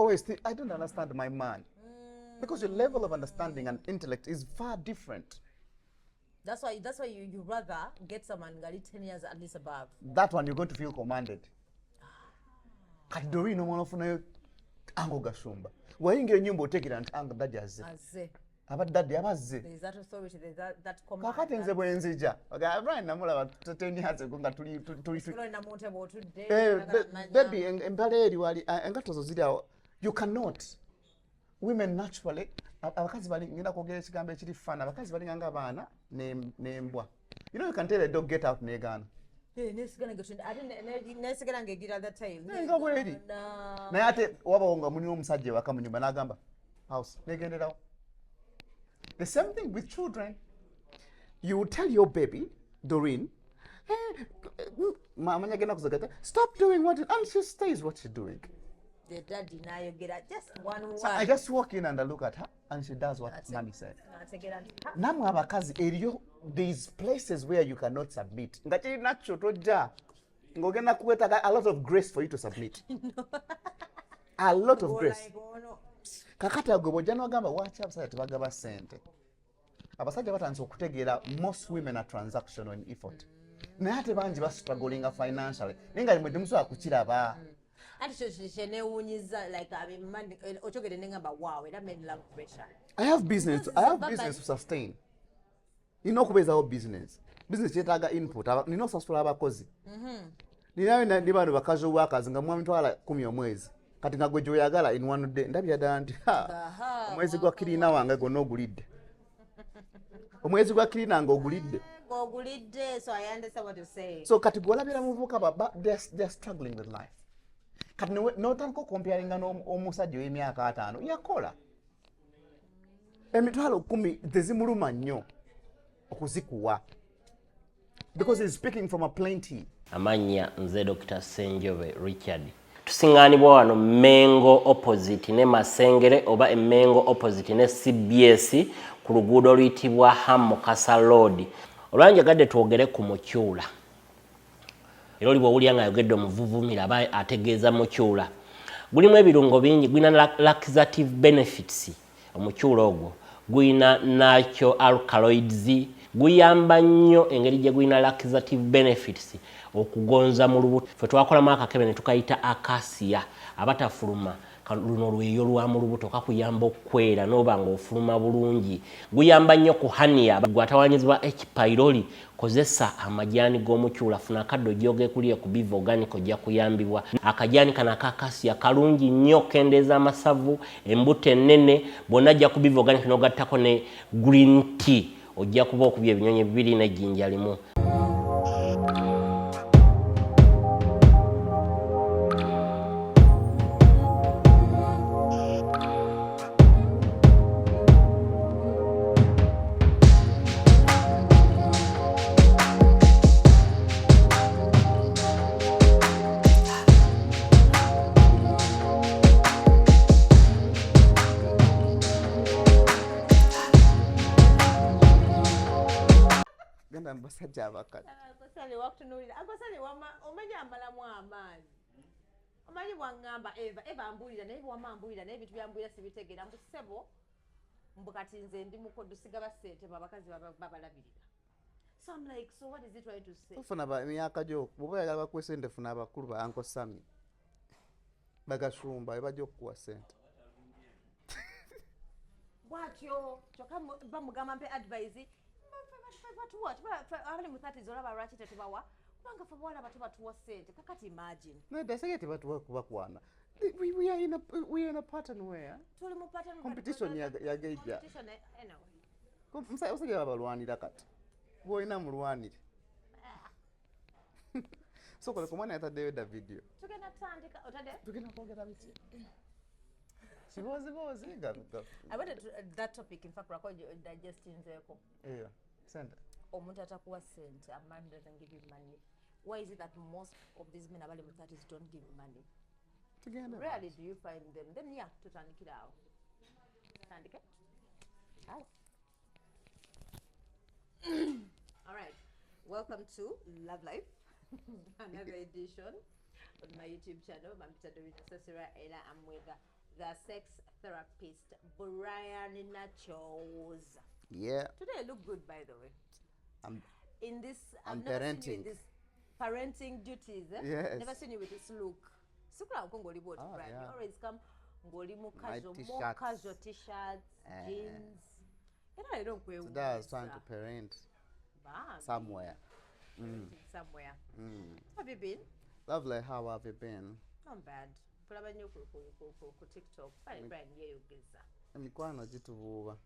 always think, I don't understand my man. Because your level of understanding and intellect is far different. That's why you rather get someone 10 years at least above. That one you're going to feel commanded. Kadori no one for ango gashumba. Wayingira nyumba otekera nti anga daddy azze. Aba daddy abazze. There is that authority, there is that command. Kakati nze bwe nzija. Okay, Brian namulaba 10 years ago nga tuli baby embale eri wali engato zo ziri awo. You cannot. Women naturally abakazi bali ngenda kwogera ekigambo ekiri fana abakazi bali nga abaana n'embwa. You know you can tell a dog get out negana. Nesigana ngegira that time. Nga bweri. Naye ate wabawonga muni omusajja waka mu nyumba n'agamba house negenderawo. The same thing with children. You will tell your baby, Doreen, stop doing what it, and she stays what she's doing. The daddy now you get at just one. So I just walk in and I look at her and she does what mommy said. Namu abakazi eriyo, these places where you cannot submit. Ngati natural toja. Ngogenda kuweta a lot of grace for you to submit. A lot of grace. Kakati agobo jano gamba watch abasajja tebagaba sente. Abasajja batandise okutegeera most women are transactional in effort. Naye ate bangi struggling financially. Ninga limwe temusobola kukiraba. I have business to sustain. Nina okubeezawo business. Business yetaaga input. Nina okusasula abakozi. Nina bano bakazi workers nga mwami 10 omwezi. Kati nga gwe gyoyagala in one day ndabya ddala nti omwezi gwa kirina wange gonna ogulidde. Omwezi gwa kirina nga ogulidde. So I understand what you're saying. So kati gwolabira muvuka baba they're struggling with life. Kati n'otandika comparinga n'omusajja w'emyaka 5 yakola. Emitwalo 10 tezimuluma nnyo okuzikuwa. Because he's speaking from a plenty. Amanya nze Dr. Senjobe Richard. Tusinganibwa wano Mengo opposite ne Masengere oba Emengo opposite ne CBS ku luguudo oluyitibwa Hamukasa Road. Olwanjagadde twogere ku mukyula. Era oli bw'owulya ng'ayogedde omuvuvumira aba ategeeza mukyula. Gulimu ebirungo bingi, gulina laxative benefits. Omukyula ogwo gulina natural alkaloids, guyamba nnyo engeri gye gulina laxative benefits okugonza mu lubuto. Ffe twakolamu akakebe ne tukayita akasiya abatafuluma luno lweyo lwa mu lubuto kakuyamba okwera n'oba ng'ofuluma bulungi. Guyamba nnyo ku hania gwatawanyizibwa H. pylori. Kozesa amajani g'omukyula, funa akaddo gy'ogeekuliye ku Biva Organic ojja kuyambibwa. Akajani kana akakasiya kalungi nnyo kendeeza amasavu, embuto ennene, bonna ajja ku Biva Organic n'ogattako ne green tea. Ojja kuba okubya ebinyonyi 2 n'ejjinja limu. Basajja abakadde. Akosale wakutunuulira. Akosale omanya ambalamu amaanyi. Omanyi bwangamba Eva ambulira naye bwamambulira naye ebintu byambulira sibitegeera mbu ssebo mbu kati nze ndi mukodo sigaba ssente abakazi babalabirira. So I'm like, so what is he trying to say? Ofuna emyaka gyo bw'oba oyagala bakuwe ssente funa abakulu ba Uncle Sammy. Bagashumba bajja okukuwa ssente. Bwatyo kyokka bamugamba mpe advice batuwa abali mu 30s olaba lwaki tetubawa kubanga fe bawala bato batuwa ssente kakati imagine nedasege tebatuwa kubakwana. We are in a pattern where tuli mu pattern competition yageja anyway. Musajja babalwanira kati bw'olina mulwanire. So kola ku mwana yataddeyo da video tugenda tandika otadde tugenda kwogera biki I wanted that topic in fact digesting zeko. Yeah. Send. Omuntu atakuwa sente, a man doesn't give you money. Why is it that most of these men abali mu 30s don't give money? Together. Rarely do you find them. Then yeah, tutandikira awo. Tandike. Hi. All right. Welcome to Love Life. Another edition on my YouTube channel. I'm Tadori Sasira Ella. I'm with the sex therapist BRYAN Nachos. Yeah. Today I look good, by the way. I'm I've never seen you in parenting. this parenting duties. Yes. Never seen you with this look. Sukula ngoli bought BRYAN. yeah. You always come ngoli more casual, more t-shirts. casual t-shirts, jeans. You know, I don't wear. Today I was trying to parent somewhere. Somewhere. Have you been? Lovely, how have you been? Not bad. Kulaba nnyo ku TikTok. BRYAN yeeyogeza. Emikwano gitubuuba.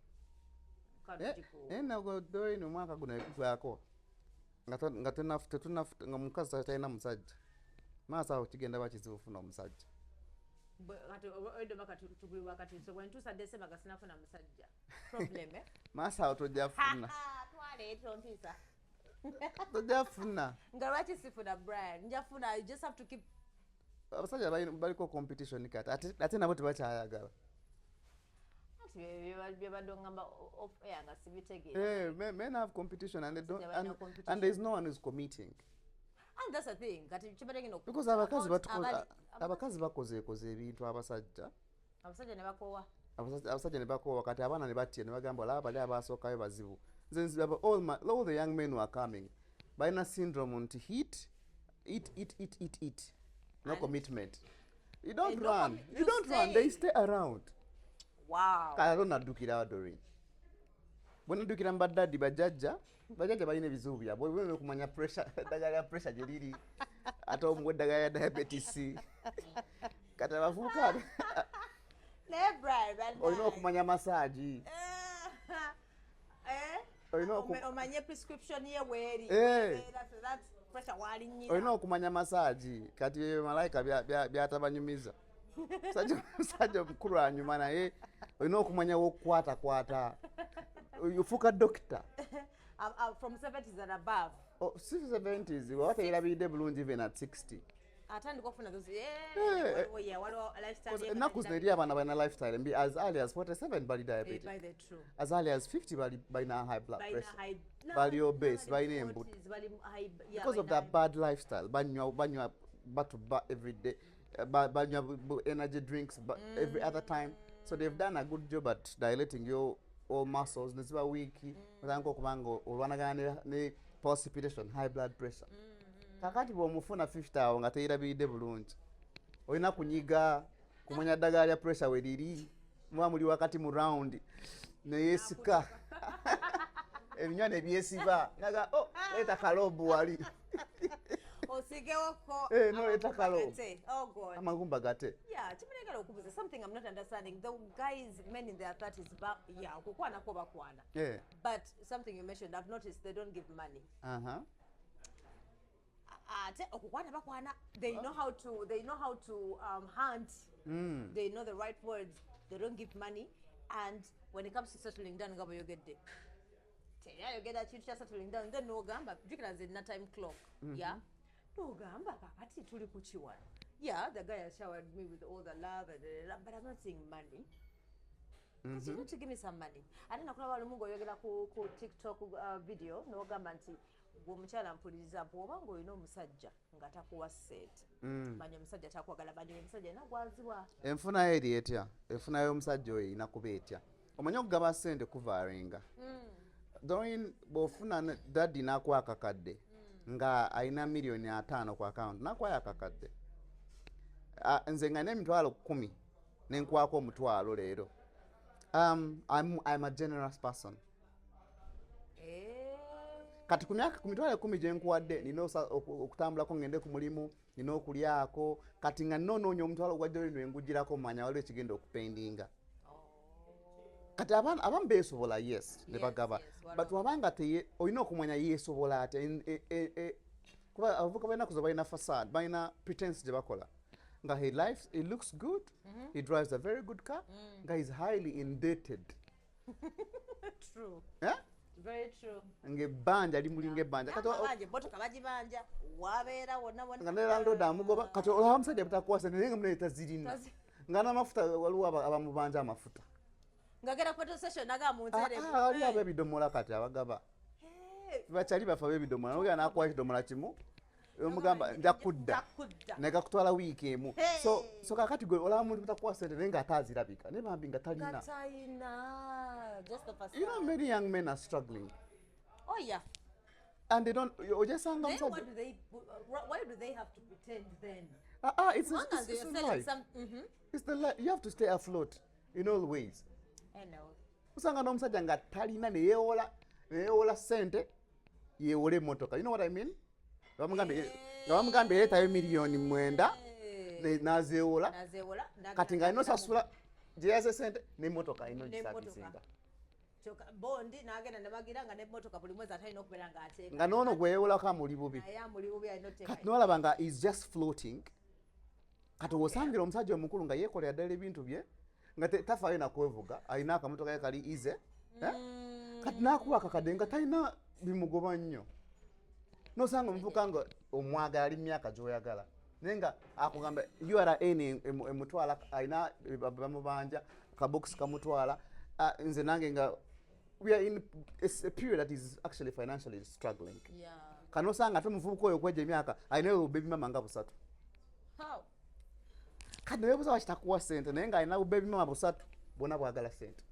Kati nago doyini omwaka guno ekuvaako nga mukazi talina musajja maaso awo kigenda bakizibu ofuna omusajja wentuusa December nga sinafuna musajja problem maaso awo tojja funa twaleeta ontiisa tojja funa nga lwaki sifuna BRYAN njafuna you just have to keep abasajja baliko competition kati ate nabo tebakyayagala men have competition and they don't and there's no one who's committing. And that's the thing. Because abakazi bakoze ebintu abasajja. Abasajja ne bakoowa kati abaana ne batya ne bagamba olaba bali abasookayo bazibu. All the young men who are coming balina syndrome nti eat. No commitment. You don't run. You don't run. They stay around. Wow. Kalo nadukira Doreen. Bwe nadukira mbadaddi bajjajja balina ebizibu byabwe bwe kumanya pressure eddagala ya pressure gye liri ate omuwe eddagala ya diabetes kati abavubuka olina okumanya massage omanye prescription ye bweri pressure walinnyira olina okumanya massage kati malayika byatabanyumiza musajja omukulu anyuma naye olina okumanya wokukwatakwata ofuuka doctor from 70s and above. 70s wateerabiridde bulungi even at 60 atandika okufuna waliwo lifestyle ennaku zino eri abaana balina lifestyle mbi as early as 47 bali diabetic as early as 50 balina high blood pressure bali obese balina embuto because of that bad lifestyle banywa batuba every day banywa energy drinks every other time so they've done a good job at dilating your all muscles neziba weak mutanko kubanga olwanagana ne precipitation high blood pressure kakati bw'omufuna 50 awo nga teerabiridde bulungi olina kunyiga kumanya ddagala lya pressure we liri muba muli wakati mu round neyeesika ebinywa ne byesiba naga leeta kaloobu wali osigewoko noleeta kaloobu amagumba gate kimulegala okubuza something I'm not understanding the guys men in their 30s okukwanako bakwana but something you mentioned I've noticed they don't give money ate okukwana bakwana they know how to hunt they know the right words they don't give money and when it comes to settling down nga boyogedde teyayogera kintu kya settling down then nogamba jukira nze na time clock nogamba kakati tuli ku kiwano the guy has showered me with all the love but I'm not seeing money but you need to give me some money ate nakulaba walimu ng'oyogera ku TikTok video nogamba nti omukyala mpuliriza bw'oba ng'olina omusajja nga takuwa ssente manya omusajja takwagala manya omusajja alina gwaziwa enfunayo eri etya enfuna y'omusajja oyo erina kuba etya omanye okugaba ssente kuvaaringa Doreen bw'ofuna daddi n'akuwa akakadde nga alina $5,000,000 ku account n'akuwayo akakadde nze nga n'emitwalo 10 nenkwako omutwalo leero I'm a generous person kati ku mitwalo 10 gye nkuwadde nina okutambulako ngende ku mulimu nina okulyako kati nga nnonoonya omutwalo gwa Doreen wengugirako manya waliwo ekigenda okupendinga kati abamu beesobola yes ne bagaba but wabanga olina okumanya yeesobola atya kuba abavubuka balina kuza balina facade balina pretense gye bakola nga he looks good he drives a very good car nga he's highly indebted true very true ngebbanja limulinga ebbanja botoka bagibanja wabeera wonna nga nelandooda amugoba kati olaba omusajja butakuwasa naye nga muneeta zirina nga n'amafuta waliwo abamubanja amafuta ngagera ku petrol station nagamuntere wali ab'ebidomola kati abagaba bakyali bafa b'ebidomola nogera n'akuwa ekidomola kimu omugamba nja kudda nekakutwala wiiki emu so kakati gwe olaba muntu mutakuwa sente naye nga ataazirabika naye bambi nga talina. You know, many young men are struggling. Oh yeah. And they don't, ojesanga Then why do they have to pretend then? It's life. It's the life. You have to stay afloat in all ways. I know. Usanga n'omusajja nga talina neyewola sente yewole emmotoka. You know what I mean? Bamugambye leetayo miliyoni 9 n'azeewola kati nga alina osasula gye yaze sente n'emmotoka alina ogisabisinga. Bondi n'agenda ne bagira nga n'emmotoka buli mwezi atalina okubeera ng'ateeka. Nga n'ono gwe yewolako amuli bubi. Kati n'olaba nga is just floating. Kati osangira omusajja omukulu nga yeekolera ddala ebintu bye nga tafaayo nakwevuga alina akamotoka ye kali ize kati n'akuba akakadde nga talina bimugoba nnyo n'osanga omuvuka nga omwagala ali myaka gy'oyagala naye nga akugamba URA emutwala alina bamubanja kabokisi kamutwala nze nange nga we are in a period that is actually financially struggling. Kano osanga ate omuvubuka oyo okweja emyaka alina baby mama nga 3. Kati nebuza wakitakuwa sente naye nga alina baby mama 3 bonna bwagala sente.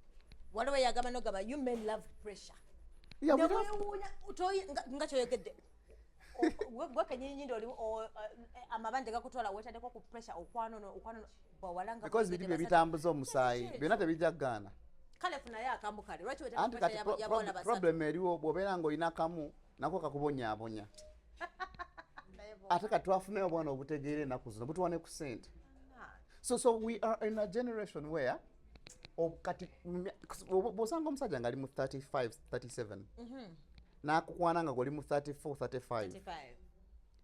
Waliwo yagamba nogamba you men love pressure. Nga kyoyogedde gwe kenyinyindo oli amabanja gakutwala wetadeko ku pressure okwano bwawalanga because biri bye bitambuza omusaayi byonna tebijjagaana. Kale funayo akamu kale lwaki wetadeko yabola basatu. Problem eriwo bw'obeera ng'olina kamu nako kakubonyaabonya. Ate kati twafunayo bwana obutegeera ennaku zino butuwane ku sente. So we are in a generation where kati bw'osanga omusajja nga ali mu 35 37 n'akukwana nga goli mu 34 35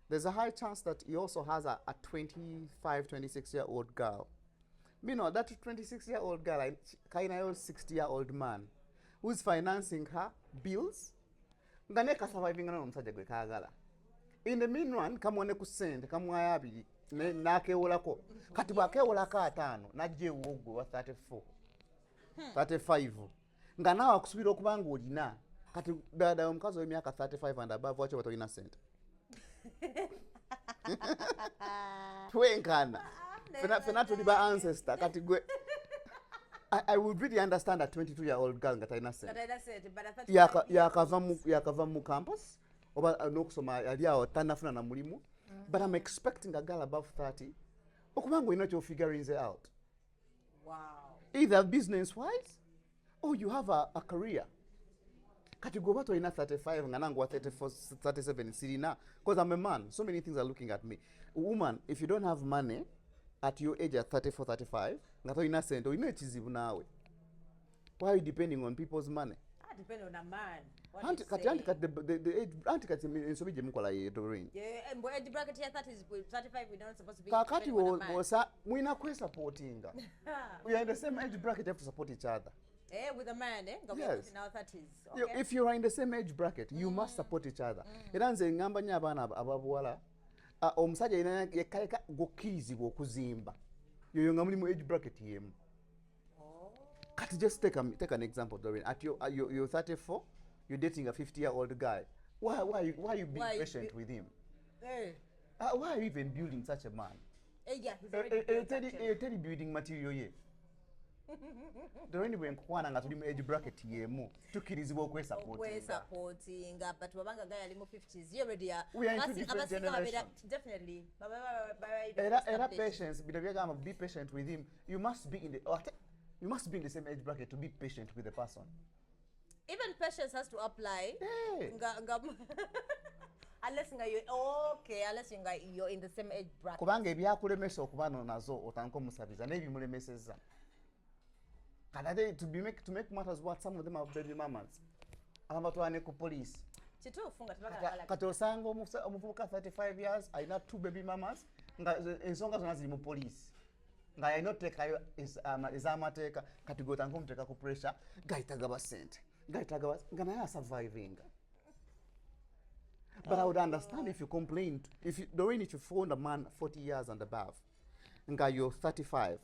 there's a high chance that he also has a 25 26-year-old girl. Meanwhile, that 26-year-old girl kainayo 60-year-old man who's financing her bills nga ne kasurviving n'omusajja gwe kaagala. In the meanwhile kamwone ku sente kamwaya abiri n'akewolako kati bw'akewolako 5 n'ajja ewuwo gwe wa 34 35 nga naawe akusubira okuba nga olina kati ddala omukazi w'emyaka 35 and above wakyo batolina sente twenkana fena tuli ba ancestor kati gwe I would really understand a 22-year-old girl nga talina sente yakava mu campus oba n'okusoma yali awo tanafuna na mulimu but I'm expecting a girl above 30 okuba nga olina kyofigurinze out. Wow. Either business-wise or you have a career. Kati goba to ina 35 nga nangu wa 34 37 sirina because I'm a man. So many things are looking at me. Woman, if you don't have money at your age at 34 35 nga to ina sente ina ekizibu nawe. Why are you depending on people's money? I depend on a man. The age kati ensobi je mukola ye Doreen. Yeah, and age bracket here 30 is 35 we don't supposed to be. Kakati wosa mwina kwe supportinga. We are in the same age bracket, have to support each other. With a man, yes. In our 30s. Okay. If you are in the same age bracket, you must support each other. Era nze ngamba nnyo abaana ababuwala omusajja yekayeka gokkirizibwa okuzimba yoyo nga muli mu age bracket yemu. Kati just take an example, Doreen. At you're 34, you're dating a 50-year-old guy. Why are you being patient with him? Hey. Why are you even building such a man? Yeah, he's already tell building material ye. Doreen bwe nkwana nga tuli mu age bracket yemu tukkirizibwa okwesupportinga but wabanga guy ali mu 50s you already are. We are into different generations. Definitely. Era patience bidabyagamba be patient with him. You must be in the same age bracket to be patient with the person. Even patience has to apply. Hey. Unless you're in the same age bracket. Kubanga ebyakulemesa okuba nazo otandika omusabiza n'ebimulemeseza. To make matters worse, some of them are baby mamas. Abatwane ku police. Kituufu nga tebagala. Kati osanga omuvubuka 35 years alina 2 baby mamas nga ensonga zonna ziri mu police. Nga yayinaoteekayo ez'amateeka kati gotandika omuteeka ku pressure gayitagaba sente gayitagaba nga naye asurviving. But I would understand if you complained, if you found a man 40 years and above nga you're 35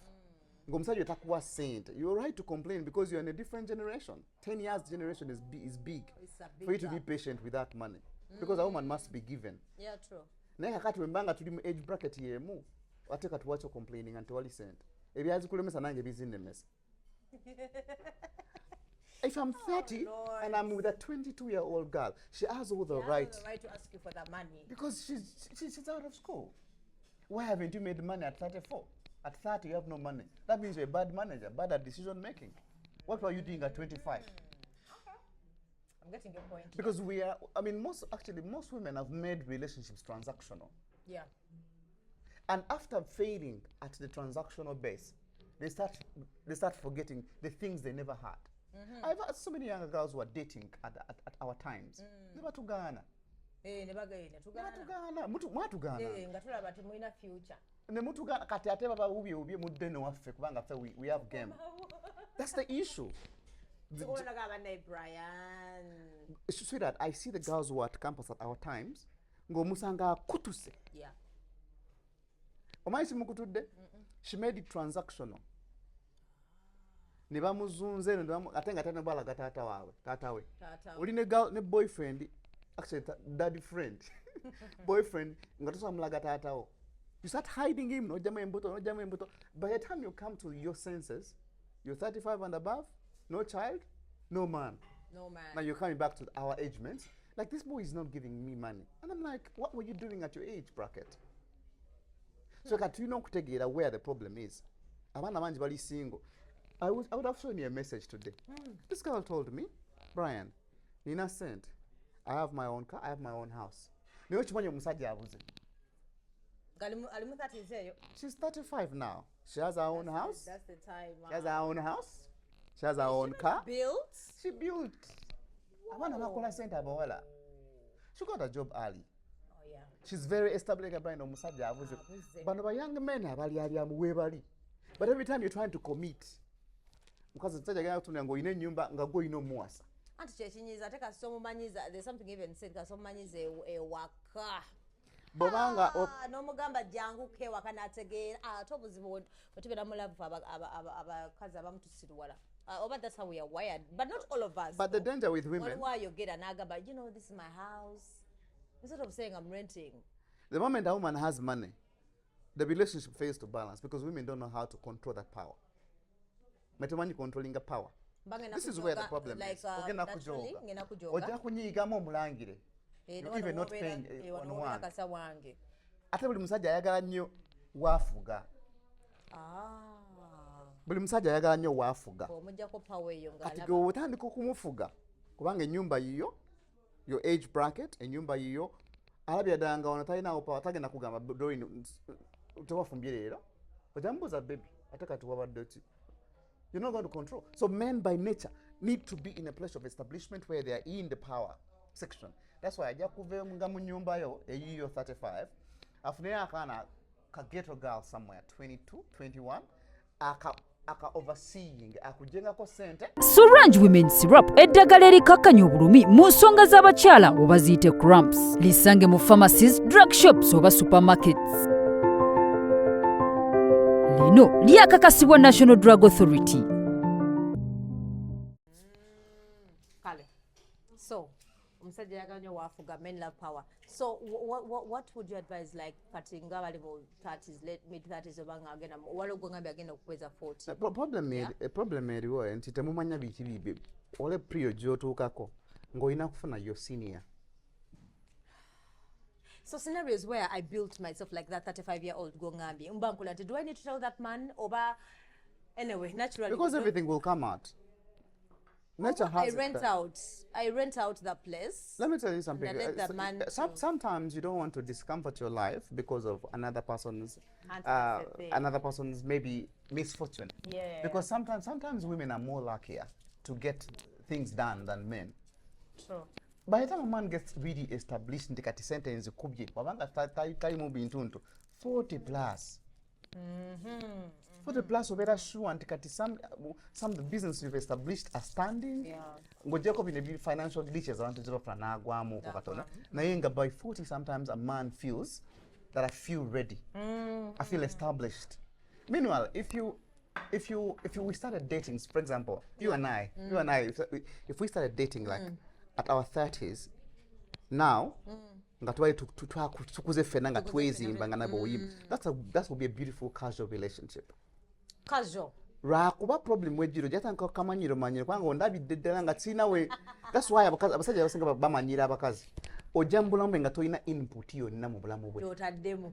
ng'omusajja takuwa sente, you're right to complain because you're in a different generation. 10 years generation is big for you to be patient with that money because a woman must be given. Yeah, true. naye kakati wembanga tuli mu age bracket yemu ate katuwacho complaining anti wali sente ebyazi kulemesa nange bizinnemesa. If I'm 30 and I'm with a 22-year-old girl, she has all the right. Has the right to ask you for the money. Because she's out of school. Why haven't you made money at 34? At 30, you have no money. That means you're a bad manager, bad at decision making. What were you doing at 25? Okay. I'm getting your point. Because most women have made relationships transactional. Yeah. And after failing at the transactional base, they start forgetting the things they never had. I've had so many younger girls who are dating at our times. Never to Ghana. Future. We have game. That's the issue. BRYAN. Sweetheart, I see the girls who are at campus at our times. Musanga kutuse. Yeah. She made it transactional. Nibamuzunze atenga tane bala gatata wawe tatawe uli ne boyfriend actually daddy friend boyfriend ngatosa mlaga tatao you start hiding him no jama embuto by the time you come to your senses you're 35 and above, no child, no man. Now you're coming back to our age mates, like this boy is not giving me money, and I'm like, what were you doing at your age bracket? So you know where the problem is. Single. I would have shown you a message today. This girl told me, BRYAN, Nina sent, I have my own car, I have my own house. Omusaja. She's 35 now. She has her own house. That's the time. She has her own house. She has her own car. She built. She got a job early. Oh yeah. She's very established. Omusaja. But young men but every time you're trying to commit, because there's something even said waka. Nomugamba jangu ke wakanategera tobuzibu otibera mulavu abakazi abamutusirwala. But that's how we are wired. But not all of us. But the danger with women. Why you get an agaba, you know, this is my house. Instead of saying I'm renting. The moment a woman has money, the relationship fails to balance because women don't know how to control that power. Metamani controlling the power. This is where the problem is. You're even not paying on one. Ate buli musajja ayagala nnyo waafuga. Buli musajja ayagala nnyo waafuga. Omujjako power eyo nga ati go otandika okumufuga kubanga ennyumba yiyo your age bracket ennyumba yiyo alabya danga ono talinawo power tagenda kugamba doino tewafumbye leero ojambuza baby ate kati wabadde ki. You're not going to control. So men by nature need to be in a place of establishment where they are in the power section. That's why ajja kuva mu nyumba yo eyiyo 35 afune akana ka ghetto girl somewhere 22 21 aka overseeing akujengako sente. Sorange Women Syrup eddagala erikakkanya obulumi mu nsonga z'abakyala oba ziyite cramps. Lisange mu pharmacies, drug shops oba supermarkets. Lino lyakakasibwa National Drug Authority. So omusajja yaganyo waafuga men love power. So what would you advise, like katinga bali mu 30s mid 30s obanga agenda walogo ngambi agenda okukweza 40? Problem eriwo nti temumanya biki bibi ole prio gyotuukako ng'olina kufuna yo senior. So scenarios where I built myself like that 35-year-old go ngambi umbankula, do I need to tell that man oba anyway naturally? Because everything will come out. Nature has I rent out the place. Let me tell you something. Let that man sometimes you don't want to discomfort your life because of another person's maybe misfortune. Yeah. Because sometimes women are more luckier to get things done than men. True. By the time a man gets really established in the sentence kubye wabanga taimu bintuntu 40 plus. 40 plus obera sure anti kati some of the business you've established are standing. Yeah. Ngojeko bine financial glitches around zero from nagwamu kokatona. Na yenga by 40 sometimes a man feels that I feel ready. I feel established. Meanwhile, if we started dating, for example, you and I, if we started dating like at our 30s, now nga twali tukuze ffenna nga twezimba nga nabo oyimba. That would be a beautiful casual relationship. Casual. Lwakuba problem wejjiro gyatandika kamanyiro kubanga ondabidde ddala nga sinawe. That's why abasajja abasinga bamanyira abakazi. Ojja mu bulamu bwe nga tolina input yonna mu bulamu bwe. Totaddemu.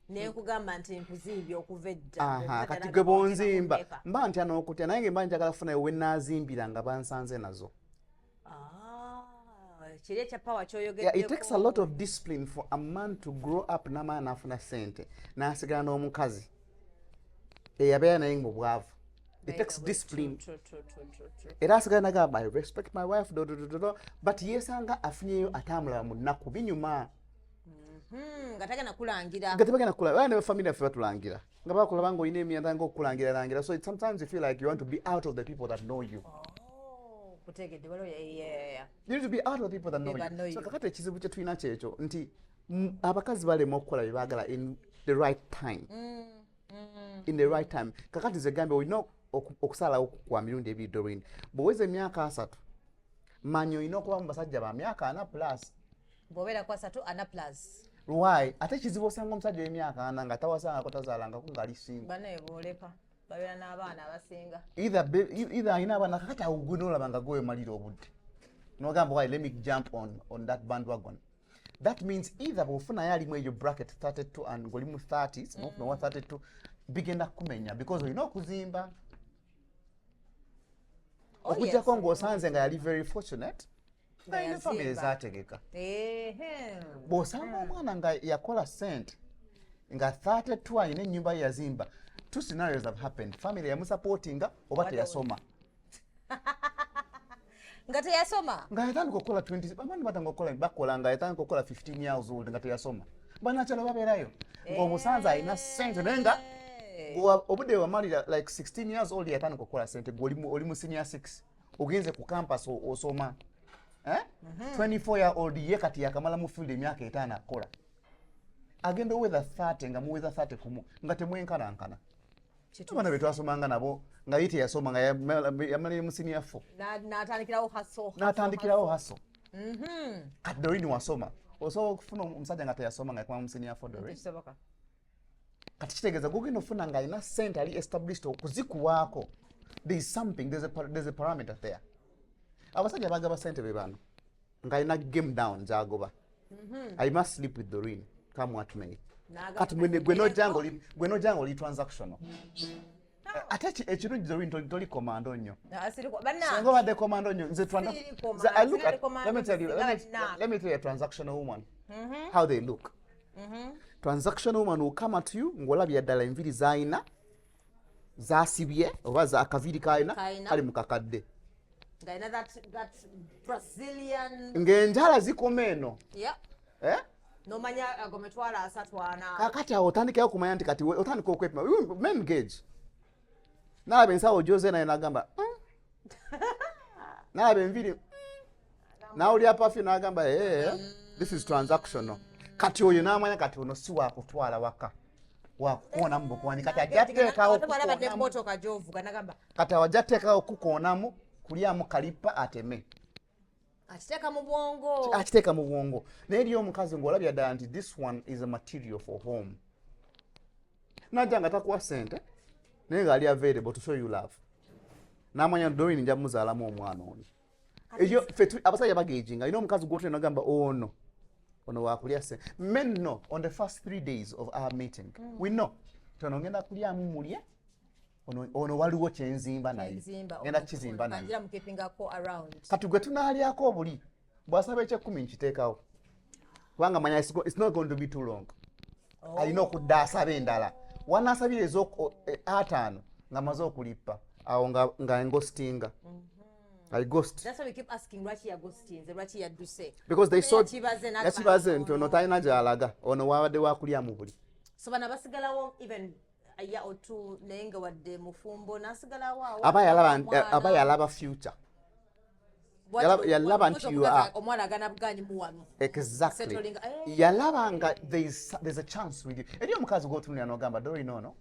Nekugamba nti nkuzimbye okuva edda. Kati gwe bonzimba mba ntya n'okutya naye mba njagala kufuna we naazimbira nga bansanze nazo. It takes a lot of discipline for a man to grow up n'amala n'afuna ssente n'asigala n'omukazi eyabeera naye mu bwavu. It takes discipline. Era asigala nagamba I respect my wife but yeesanga afunyeyo atambula mu nnaku binyuma. Nga tagenda kulangira. Nga tebagenda kulangira. Baana ne family yaffe batulangira. Nga bakulaba nga olina emyanda ng'okulangira. So sometimes you feel like you want to be out of the people that know you. Kutegedde waliwo yeah. You need to be out of the people that know you. So kakati ekizibu kye tulina kyekyo nti abakazi balema okukola bye baagala in the right time. In the right time. Kakati ze gambe olina okusalawo kwa mirundi ebiri Doreen. Bw'oweza emyaka 3 manyi olina okuba mu basajja ba myaka 4+. Bw'obeera kwa 3 Why? Ate kizibu osanga omusajja w'emyaka 4 nga tawasangako tazaalangako ng'ali single. Banaye booleka. Babeera n'abaana abasinga. Either alina abaana kakati awo gwe n'olaba nga gwe malira obudde. N'ogamba why let me jump on that bandwagon. That means either bw'ofunayo alimu eyo bracket 32 and ng'oli mu 30s n'ofuna 32 bigenda kumenya because olina okuzimba. Okuggyako ng'osanze nga yali very fortunate. Nga family ezaategeka. Bw'osanga omwana nga yakola ssente nga 32 alina ennyumba ye yazimba. 2 scenarios have happened. Family yamusupportinga oba teyasoma. Nga teyasoma? Nga yatandika okukola 20. Abaana batandika okukola bakola nga yatandika okukola 15 years old nga teyasoma. Banakyalo babeerayo. Ng'omusanze alina ssente naye nga obudde wamalira like 16 years old yatandika okukola ssente oli mu senior 6. Ogenze ku campus osoma. 24 year old ye kati yakamala mu field emyaka 5 akola. Agenda oweza 30 nga muweza 30 kumu nga temwenkanankana. Abaana be twasomanga nabo nga yite yasoma nga yamalira mu senior 4. N'atandikirawo haso. Kati Doreen wasoma. Osobola okufuna omusajja nga teyasoma nga yakoma mu senior 4 Doreen. Kati kitegeeza gugenda ofuna nga alina ssente ali established okuzikuwaako. There is something, there's a parameter there. Abasajja bagaba ssente be bano nga alina game down zagoba. I must sleep with Doreen. Come what may. Kati gwe nojanga oli transactional. Ate ekirungi Doreen toli commando nnyo. Singa obadde commando nnyo nze I look at let me tell you a transactional woman. How they look. Transactional woman will come at you ng'olabye ddala enviri z'ayina zaasibye oba akaviri k'ayina kali mu kakadde. Ng'enjala zikoma eno. Nomanya agometwala 3 kakati awo otandikayo kumanya nti kati otandika okwepima men gauge. N'alaba ensawo Jose naye n'agamba n'alaba enviri n'awulira perfume n'agamba this is transactional. Kati oyo n'amanya kati ono si wakutwala waka wakukonamu bukwani kati ajjateekawo kati awajjateekawo kukonamu kulyamu kalipa ateme. Akiteeka mu bwongo. Naye eriyo omukazi ng'olabya ddala nti this one is a material for home. Najja nga takuwa ssente naye ng'ali available to show you love. N'amanya Doreen nja muzaalamu omwana ono. Ekyo ffe abasajja bageejinga. Alina omukazi gw'otulina n'agamba ono waakulya ssente. Men know on the first 3 days of our meeting. We know. Tono ngenda kulyamu mulye. Ono waliwo kyenzimba naye. Ngenda kizimba naye. Kati gwe tunaalyako obuli. Bw'asaba eky'ekkumi nkiteekawo. Kubanga manya it's not going to be too long. Alina okudda asaba endala. Wanaasabira ataano nga maze okulipa. Awo nga ngostinga. I ghost. That's why we keep asking Rachi ya ghosting, Rachi ya duse. Because they saw yachibaze nti ono talina gy'alaga. Ono wabadde wakulya mu buli. So bana basigalawo even a year or 2 naye nga wadde mufumbo nasigalawo awo. Aba yalaba future. Yalaba nti you are. Omwana agana buganyi mu wano. Exactly. Yalaba nga there's a chance with you. Eri omukazi gw'otunulira n'ogamba Doreen ono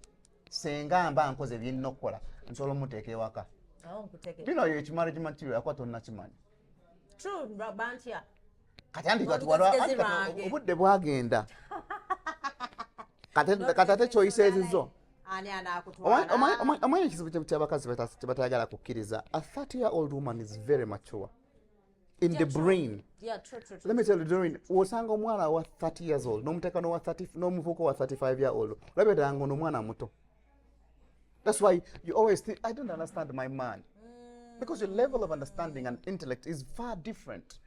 senga mba nkoze bye nnina okukola nsobola omuteeka ewaka. Bino ekimala kimatiro yakuba tonna kimanyi. True, Bantia. kati andi Well, kati because waliwo it's andi kati wrong. obudde bwagenda kati ate choices zo ani anakutwala omanye ekizibu kyabakazi tebatayagala kukkiriza. A 30-year-old woman is very mature in the brain. Yeah, true. Let me tell you, Doreen, osanga omwana wa 30 years old n'omuteeka n'omuvubuka wa 35-year-old olabira nga ono mwana muto. That's why you always think, I don't understand my man. Because your level of understanding and intellect is far different.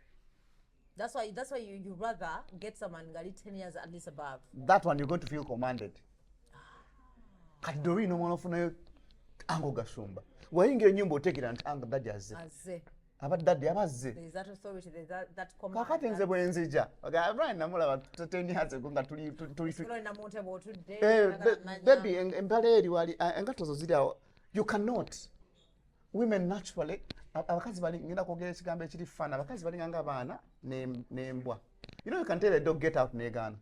That's why you rather get someone ngali 10 years at least above. That one you're going to feel commanded. Kati Doreen omwana ofunayo ango gashumba. Wayingira ennyumba oteekera nti anga daddy azze. Abadadde abazze. There is that authority, there is that command. Kakati nze bwe nzija. Brian namulaba 10 years ago nga tuli baby empale eri wali engato zo ziri awo. You cannot. Women naturally abakazi bali ngenda kwogera ekigambo ekiri fana abakazi bali nga abaana n'embwa. You know you can tell a dog get out n'egaana.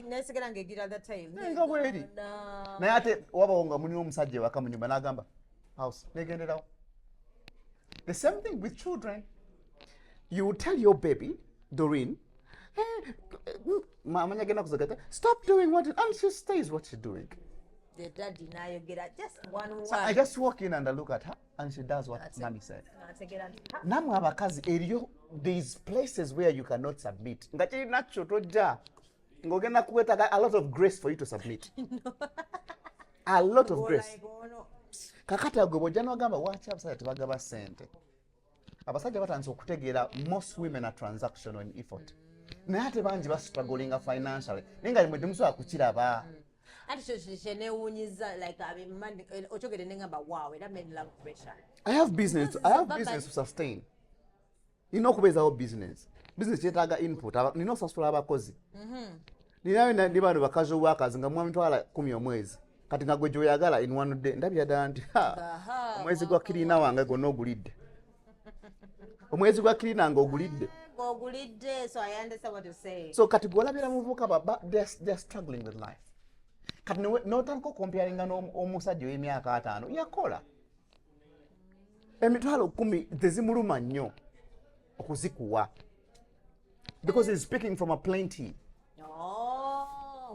nesigala ngegira that time. Nga bweri. Naye ate wabawo nga mulina omusajja ewaka mu nyumba n'agamba house n'egenderawo. The same thing with children. You will tell your baby, Doreen, stop doing what it, and she stays what she's doing. The daddy now you get just one. So I just walk in and I look at her and she does what mommy said. Namwe abakazi eriyo these places where you cannot submit. Ngati nacho toja. Ngogenda kuweta a lot of grace for you to submit. A lot of grace. Kakati agobojja n'agamba lwaki abasajja tebagaba ssente. Abasajja batandise okutegeera most women are transactional in effort. Naye ate bangi bastrugglinga financially. Naye nga limwe temusobola kukiraba. Ati kyenewunyiza like okyogere nengamba wow era made love pressure. I have business to sustain. Nina okubeezawo business. Business kyetaaga input. Nina okusasula abakozi. Nina ndi bano bakazi workers nga mwami 10 omwezi. Kati nga gwe gy'oyagala in one day ndabira ddala nti omwezi gwa kirina wange gonna ogulidde. Omwezi gwa kirina nga ogulidde. So I understand what you're saying. So kati gw'olabira muvubuka baba they're struggling with life. Kati n'otandika okukomparinga n'omusajja w'emyaka 5 yakola. Emitwalo 10 tezimuluma nnyo okuzikuwa. Because he's speaking from a plenty.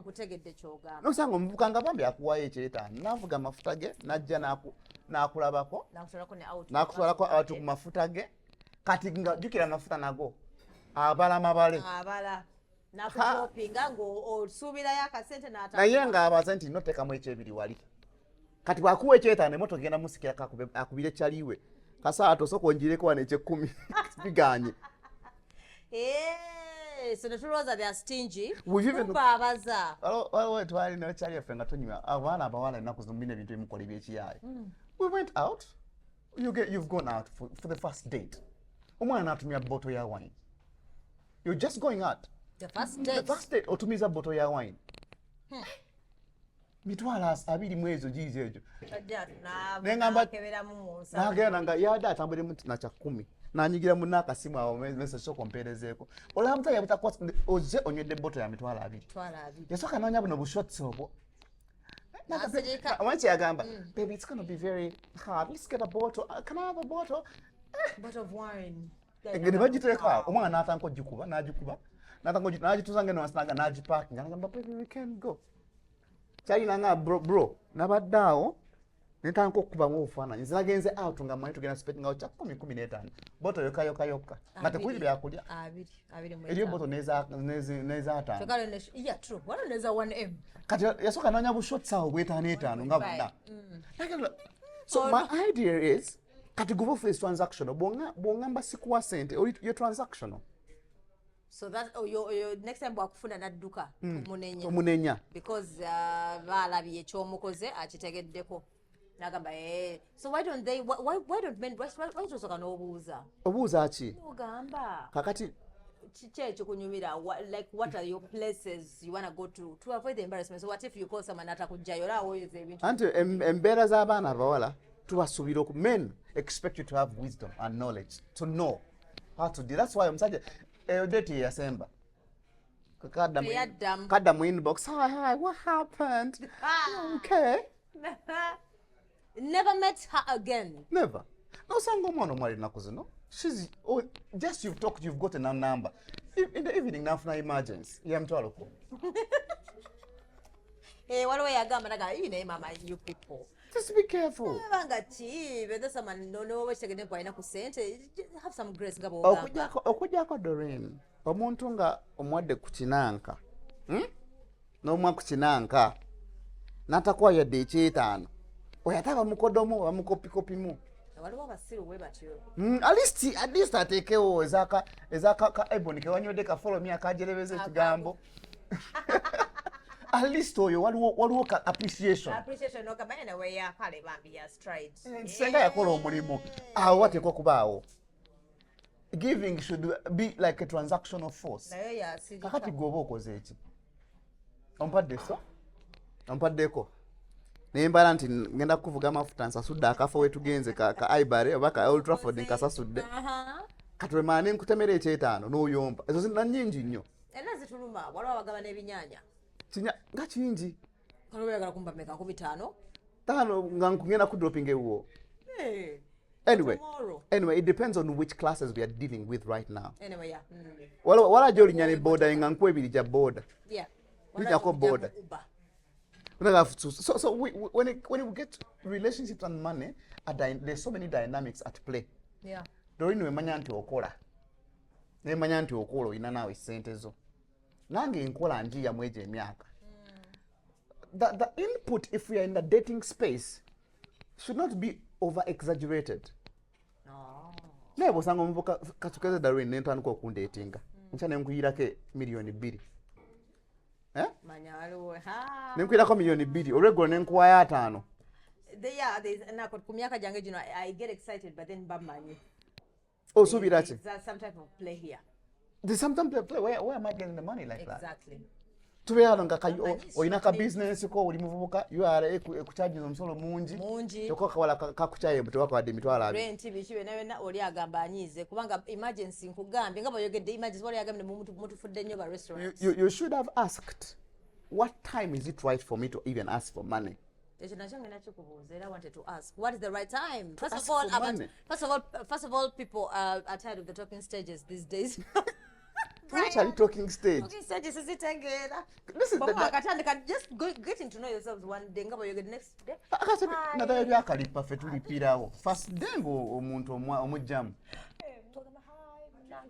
Kutegedde kyogamba. Nosanga omuvubuka nga bambi akuwayo ekyetaano n'avuga amafuta ge n'ajja n'akulabako n'akutwalako out ku mafuta ge kati nga jjukira amafuta nago abala amabale nakutopinga ng'osuubirayo akasente n'ata naye ng'abaze nti noteekamu ekyebiri wali kati bw'akuwa ekyetaano emmotoka egenda musikirako akubire ekyaliwe kasaato osooka ongiireko wano eky'ekkumi biganye. So the truth they are stingy. Babaza. Waliwo twali n'ekyali yaffe nga tunywa abaana abawala ennaku zino mbina ebintu ebimukola eby'ekiyaayi. We went out. You've gone out for the first date. Omwana n'atumya bottle ya wine. You're just going out. The first date. The first date otumiza bottle ya wine. Mitwalo 2 mu ezo giizo egyo. N'agenda nga yadde atambulemu na 10. Nanyigira munna akasimu awo message soko mperezeeko. Olamuta yabutakuwa oze onywedde bottle ya mitwalo 2. Yasooka n'onya buno bushotsi obwo. Once yagamba, baby, it's going to be very hard. Let's get a bottle. Can I have a bottle? Bottle of wine. Ne bagiteeka omwana n'atandika ogikuba n'agikuba. N'agituusa ngeno wansi n'agiparkinga. N'agamba, baby, we can go. Kyalina nga bro nabadde awo netandika okukubamu obufaananyi zinagenze out nga mmanyi tugenda spending out kya 10-15 boto yokka nga tekuli byakulya eriyo boto n'ezaataano kati yasooka noonya bushotsi awo bw'etaano nga bonna. So my idea is kati guba ofu is transactional bw'ongamba sikuwa sente you're transactional. So that your next time bwakufuna nadduka omunenya because balabye ekyomukoze akitegeddeko nagamba so why don't men why tosoka n'obuuza ki ogamba kakati kiki ekyo kunyumira like what are your places you want to go to avoid the embarrassment. So what if you call someone atakujjayo olawoyeza ebintu anti embeera z'abaana abawala tubasuubira men expect you to have wisdom and knowledge to know how to do. That's why omusajja date yasemba kadda mu inbox hi what happened. Okay. Never met her again. Never. No sango mwana omwali naku zino. She's just you've talked, you've gotten a number. In the evening nafuna emergency. Ya Emitwalo ko. Waliwo yagamba naga mama you people. Just be careful. Banga chi whether someone no wechegene kwa ina ku sente have some grace ngabo okujjako Doreen omuntu nga omwadde ku kinanka n'omwa ku kinanka n'atakuwa yadde ekyetaano oyo ate abamukodomu bamukopikopimu waliwo abasiru we batyo at least ateekewo ezaka eboni kewanywedde kafolo myaka ajerebeza ekigambo at least oyo waliwo ka appreciation okabana we yakale bambi ya stride senga yakola omulimu awo wateekwa kubaawo. Giving should be like a transactional force. Kakati gwoba okoze eki ompaddeko nembala nti ngenda kuvuga amafuta nsasudde akafo wetugenze ka Ibare oba ka Old Trafford nkasasudde katwemala nenkutemera ekyetaano n'oyomba ezo zina nnyingi nnyo era zituluma waliwo abagaba n'ebinyanya nga kingi kale oyagala kumba meka ku bitaano taano nga ngenda ku dropping ewuwo. Anyway, it depends on which classes we are dealing with right now. Anyway, yeah. Wala joli nyane border nga nkwebiri ja border. Yeah. Ko border. So when we get relationships and money, there's so many dynamics at play. Yeah. Doreen we manya nti okola. Ne manya nti okola ina nawe sente zo. Nange nkola njia mweje emyaka. The input if we are in the dating space should not be over exaggerated. Nebo sanga omuvuka katukeze Doreen nentandika okundeetinga. Ncha nenkuyirako miliyoni 2. Manya waliwo ha. Nenkuyirako miliyoni 2. Olweggulo nenkuwayo 5. There's ku myaka gyange gino I get excited but then bamanyi. Osuubira ki? There's some type of play here. There's some type of play. Where am I getting the money like that? Exactly. Tubeera nga oyina ka business ko oli muvubuka URA ekucharge omusolo mungi yoko kawala kakuchaye mutwako wadde Emitwalo 2 rent bichiwe nawe oli agamba anyize kubanga emergency nkugambye nga boyogedde emergency wali agambye mutufudde nnyo ba restaurants. You should have asked what time is it right for me to even ask for money. I wanted to ask what is the right time. First of all, people are tired of the talking stages these days. What are you talking stage? Talking stages is it again? Listen, just getting to know yourselves one day. You get next day. Nada byakali perfect tulipirawo. First day ngo omuntu omujjamu.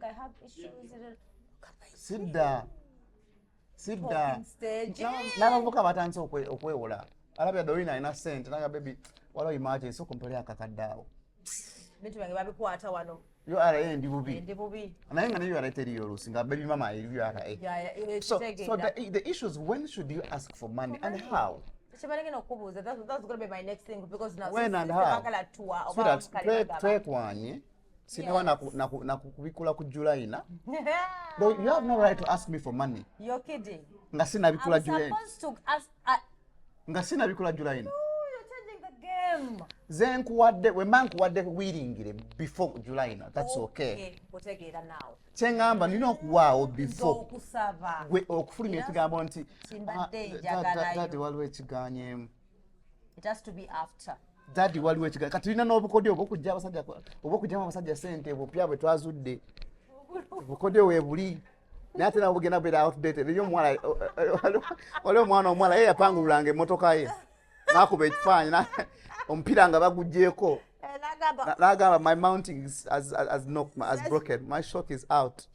I have issues. Sit down. Talking stage. N'abavuka batandise okwewola. Alabya Doreen alina sente naga baby waliwo emergency okumpolera akakadaawo. Bintu byange babikwata wano. URA ndi bubi. Naye nga ne URA teriyo oluusi nga baby mama eri URA. So the issue is when should you ask for money and how? That's going to be my next thing because now when and how? Twekwanye. Sinawa nakubikula ku July na. Though you have no right to ask me for money. You're kidding. Nga sina bikula July. I'm supposed to ask. Nga sina bikula July na. You're changing the game. When man kuwadde wiringire before July na. That's okay. Otegeera now. Kyengamba nina okuwaawo before. Okusaba. Okufulumya ekigambo nti Daddy waliwo ekiganyeemu. It has to be after. Daddy waliwo ekiganyeemu. Kati tulina n'obukodyo obw'okugyamu abasajja sente bupya bwe twazudde. Obukodyo weebuli. Naye ate nabo bugenda beera outdated. Eriyo omuwala waliwo omwana omuwala ye yapangululanga emmotoka ye. N'akuba ekifaananyi omupiira nga baguggyeko. N'agamba my mounting has broken. My shock is out.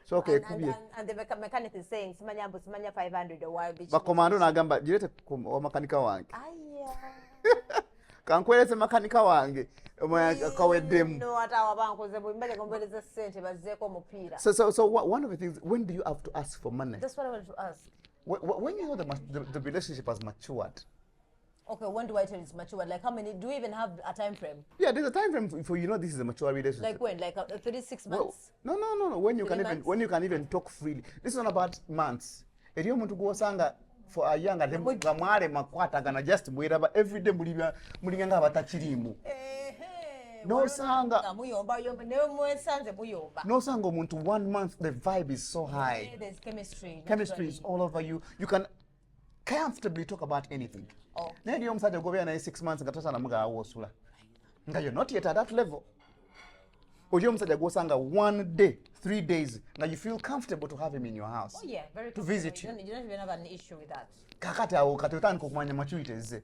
Shock ekubye. And the mechanic is saying simanya 500 or why bitch. Bakomando n'agamba girete wa makanika wange. Kankweleze makanika wange. Kaweddemu. No atawa bankoze mbele ngombeleza sente bazeko omupiira. So one of the things, when do you have to ask for money? That's what I wanted to ask. When you know the relationship has matured. Okay, when do I tell it's mature? Like how many? Do you even have a time frame? Yeah, there's a time frame for this is a mature relationship. Like when? Like 36 months? Well, no. When you can even talk freely. This is not about months. Eriyo omuntu gwosanga for a younger nga mwale makwatagana just mwiraba every day mulinga nga abatakirimu. Nosanga omuntu 1 month the vibe is so high. There's chemistry. Chemistry is all over you. You can comfortably talk about anything. Naye omusajja gobeera naye 6 months nga tosana muga awosula. nga you're not yet at that level. Oyo omusajja gw'osanga 1 day, 3 days, nga you feel comfortable to have him in your house. Oh yeah, very to visit you. You don't even have an issue with that. Kakati awo kati otandika okumanya maturity ezze.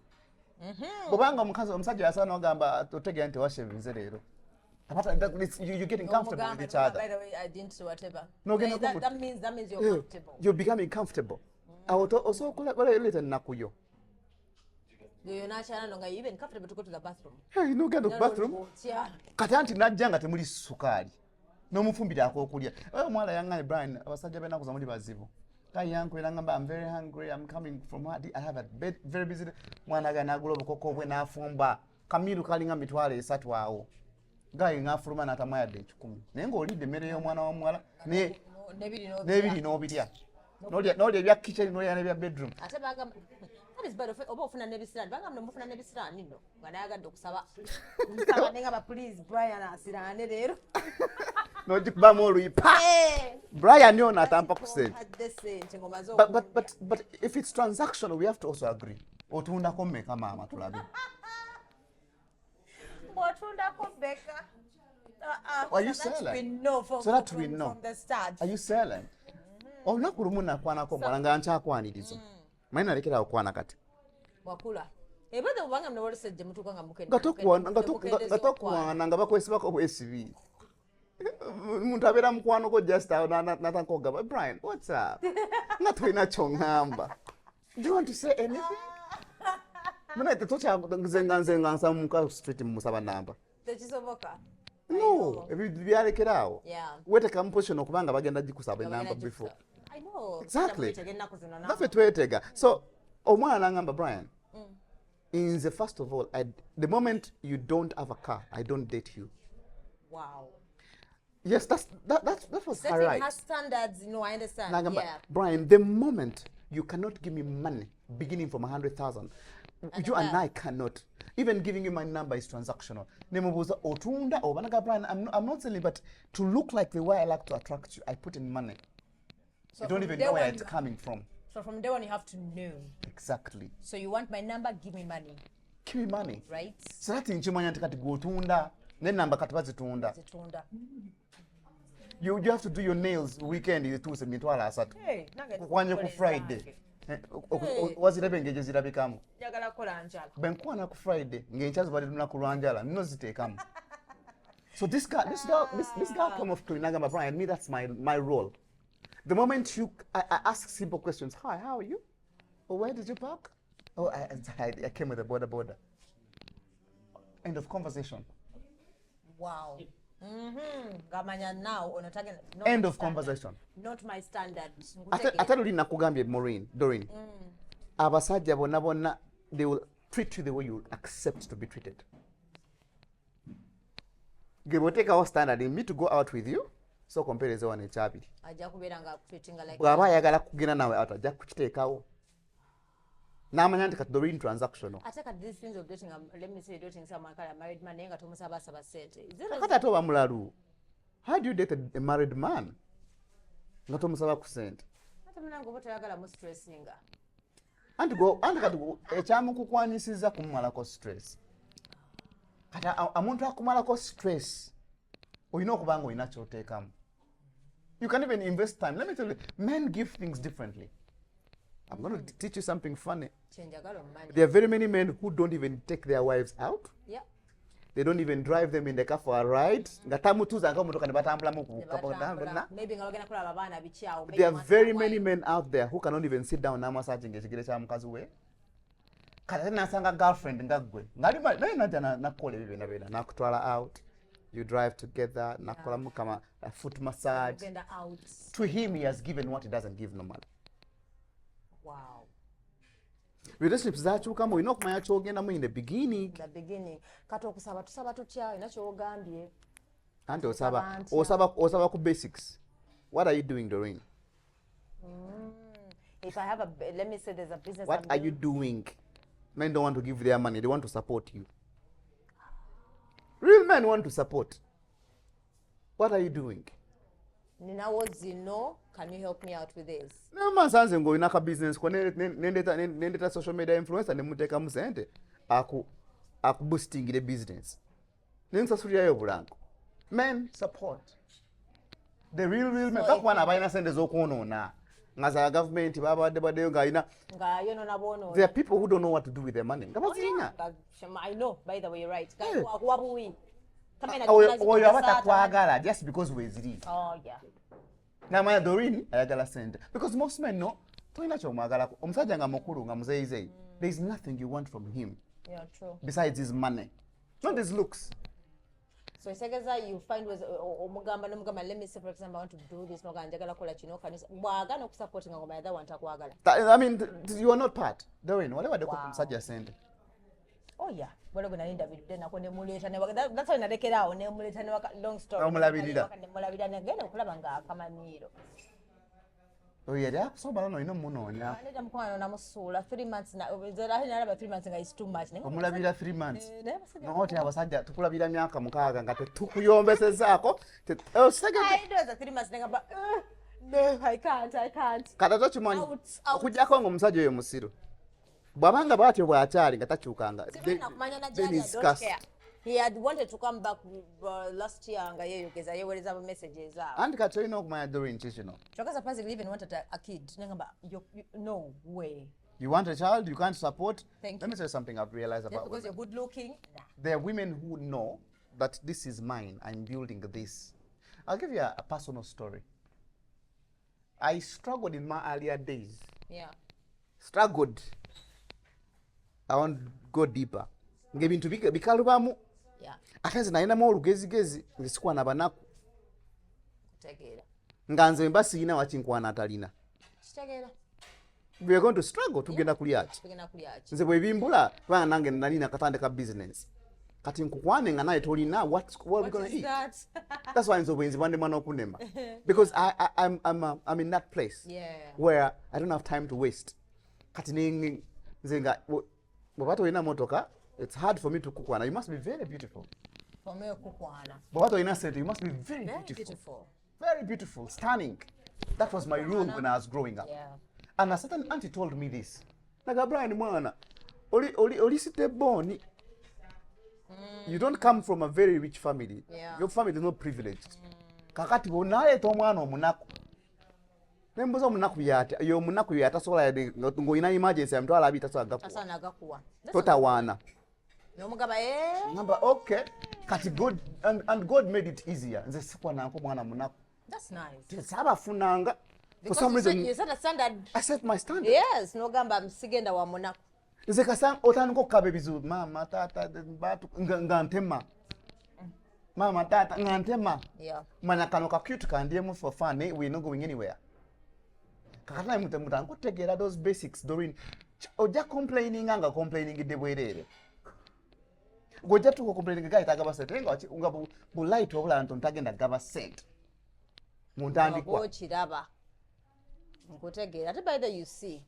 Bw'obanga omusajja yasaana ogamba otegera nti washevinze leero. You're getting comfortable with each other. By the way, I didn't whatever. No, that means you're comfortable. You're becoming comfortable. Also, later nakuyo. You're not even comfortable to go to the bathroom. Hey, no get to the bathroom. Kati anti najja nga temuli sukali. N'omufumbira akokulya. Omwala yangane Brian, abasajja bena kuza muli bazibu. Kai yangu ngamba I'm very hungry. I'm coming from work. I have a very busy day. Mwana ga nagula obukoko bwe n'afumba. Kamiru kalinga Emitwalo 3 awo. Gayi ngafuluma natamaya de 10. Naye ng'olidde emmere y'omwana wa muwala n'ebiri n'obirya. N'olya ebya kitchen n'olya n'ebya bedroom. Ate bagamba that is bad oba ofuna n'ebisiraani bagamba mufuna n'ebisiraani nno nga nayagadde okusaba nengaba please Brian asiraane leero n'ogikubamu oluyipa Brian ono atampa ku ssente. But if it's transactional we have to also agree. Otundako mmeka maama tulabe. Otundako beka. Are you selling? So that we know. From the start. Are you selling? Olunaku lumu nakwanako mwala nga nkyakwaniriza. Manyi nalekera okwana kati. Wakula. Ebadde obanga mna walisejje mutuka nga mukene. Gatokwana nga bakwesibako obwesibi. Muntu abeera mukwano ko just natankoga. Brian, what's up? Nga tulina kyongamba. Do you want to say anything? Muna tetokya nzenga nsa muka street musaba namba. Tekisoboka. No, byalekerawo. Yeah. Weteka mu position okubanga bagenda gikusaba namba before. I know. Exactly. That's twetega. So, omwana ngamba Brian. In the first of all, the moment you don't have a car, I don't date you. Wow. Yes, that was her right. Her standards, I understand. Nagamba, yeah. Brian, the moment you cannot give me money beginning from 100,000, you and I cannot. Even giving you my number is transactional. Nemubuza otunda obanaga Brian, I'm not selling, but to look like the way I like to attract you, I put in money. So you don't even know where it's coming from. So from day one you have to know. Exactly. So you want my number, give me money. Give me money. Right? So that nchimanya nti kati gotunda ne number kati bazitunda. You have to do your nails weekend ituse Emitwalo 3. Hey, kwanye ku Friday. Wazirabe ngeje zirabikamu. Njagala kola njala. Benkwana ku Friday ngenchazo bali lunaku lwanjala nino ziteekamu. So this guy come off clean nagamba Brian, me that's my role. The moment I ask simple questions, hi, how are you? Oh, where did you park? Oh, I came with a border. End of conversation. Wow. Gamanya now end of conversation. Not my standards. Ataluli nakugambye Doreen. Abasajja bonna they will treat you the way you accept to be treated. Give or take our standard in me to go out with you. So compare the one ekyabiri. Ajja kubeeranga treating like. Bw'aba ayagala kugenda nawe out ajja kukiteekawo. N'amanya nti kati Doreen transactional. Ate kati these things of dating, let me say dating someone kala married man naye nga tomusaba sente. Kati ate oba mulalu. How do you date a married man? Nga tomusaba ku sente. Ate munange oba toyagala mu stressinga. Anti kati ekyamukukwanyisiza kumumalako stress. Kati omuntu akumalako stress olina okuba nga olina ky'oteekamu. You can even invest time. Let me tell you, men give things differently. I'm going to teach you something funny. There are very many men who don't even take their wives out. Yeah. They don't even drive them in the car for a ride. There are very many men out there who cannot even sit down and girlfriend out. You drive together, a foot massage. To him, he has given what he doesn't give normally. Wow. Relationships zakyukamu olina okumanya ky'ogendamu in the beginning. Kati okusaba tusaba tutya olina ky'ogambye. Anti osaba ku basics. What are you doing, Doreen? If I have let me say there's a business. What are you doing? Men don't want to give their money, they want to support you. Real men want to support. What are you doing? Can you help me out with this? No man sanze ngo inaka business ko nendeta social media influencer nemuteka musente aku boosting the business. nensasulirayo bulango. Men support. The real men. Kakwana abayina sente z'okwonoona. Ngaza government babadde baddeyo ng'ayina. Ngayo nona bono. There are people who don't know what to do with their money. Ngabazirina. I know, by the way, you're right. Akuwa buwi. Oyo abatakwagala just because weziri. Oh yeah. Namanya Doreen ayagala sente. Because most men know toyina kyomwagalako. Omusajja nga mukulu nga muzeyizeyi. There is nothing you want from him. Yeah, true. Besides his money. Not his looks. So segeza you find was omugamba nomugamba, let me say for example I want to do this noga njagala kola kino kanisa bwaga no supporting ngoma ya want takwagala. I mean you are not part. Doreen whatever the omusajja sente. Oh yeah. Wale guna interview then akone muleta ne that's why nadekera awo ne muleta ne long story. Omulabirira. Mulabirira ne genda okulaba nga akamanyiro. Oh yeah, so balano ino munonya. Nenda mkwano na musula 3 months na zera hina alaba 3 months nga is too much. Omulabirira 3 months. No hote abasajja tukulabira myaka mukaaga nga tetukuyombesezaako. Oh second. I do the 3 months ngamba no I can't. Kata tokimanyi okujjako nga omusajja oyo musiru. Bwabanga bwatyo bwakyali nga takyukanga. He had wanted to come back last year nga yeyogeza yewereza bu messages out. And kati olina okumanya Doreen kino. Chokaza Pazi even wanted a kid. Nengamba no way. You want a child, you can't support. Thank Let me tell you something I've realized about because women. you're good looking. There are women who know that this is mine. I'm building this. I'll give you a personal story. I struggled in my earlier days. Yeah. Struggled. I want to go deeper. Ngebintu bikalubamu. Yeah. Akazi nalinamu olugezigezi ngesikuwa banaku. Kutegeera. Nga nze mbasiina wakinkwana atalina. Kitegeera. We are going to struggle tugenda kulyaki. Nze bwe bimbula kubanga nange nalina katandika business. Kati nkukwane nga naye tolina what are we going to eat? That's why nze obwenzi bwande mwana okunema. Because I'm in that place where I don't have time to waste. Kati nze nga bw'oba tolina motoka, it's hard for me to kukwana. You must be very beautiful. For me kukwana. Bw'oba tolina sente, you must be very beautiful. Very beautiful, stunning. That was my rule when I was growing up. Yeah. And a certain auntie told me this. Naga Brian mwana, oli site boni. You don't come from a very rich family. Yeah. Your family is not privileged. Kakati bonaleeta omwana omunaku. Nembuza omunaku yata, yo omunaku yata sola yade ngoina emergency amtwala abita so agakuwa. Asana agakuwa. Totawana. Nomugaba Ngamba okay. Kati God and God made it easier. Nze sikwa nanko mwana munaku. That's nice. Saba funanga. For some reason you set a standard. I set my standard. Yes, nogamba msigenda wa munaku. Nze kasanga otandika okukaaba ebizibu mama taata batu nga ntema. Mama tata nga ntema. Yeah. Manya kano ka cute kandyemu for fun, we're not going anywhere. Kakati naye mutango kutegeera those basics Doreen. Ojja complaining nga complaining idde bwerere. Gojja tuko complaining ga itagaba sente nga bu light obula nto ntagenda gaba sente. Muntandikwa. Okiraba. Nkutegeera ate by the you see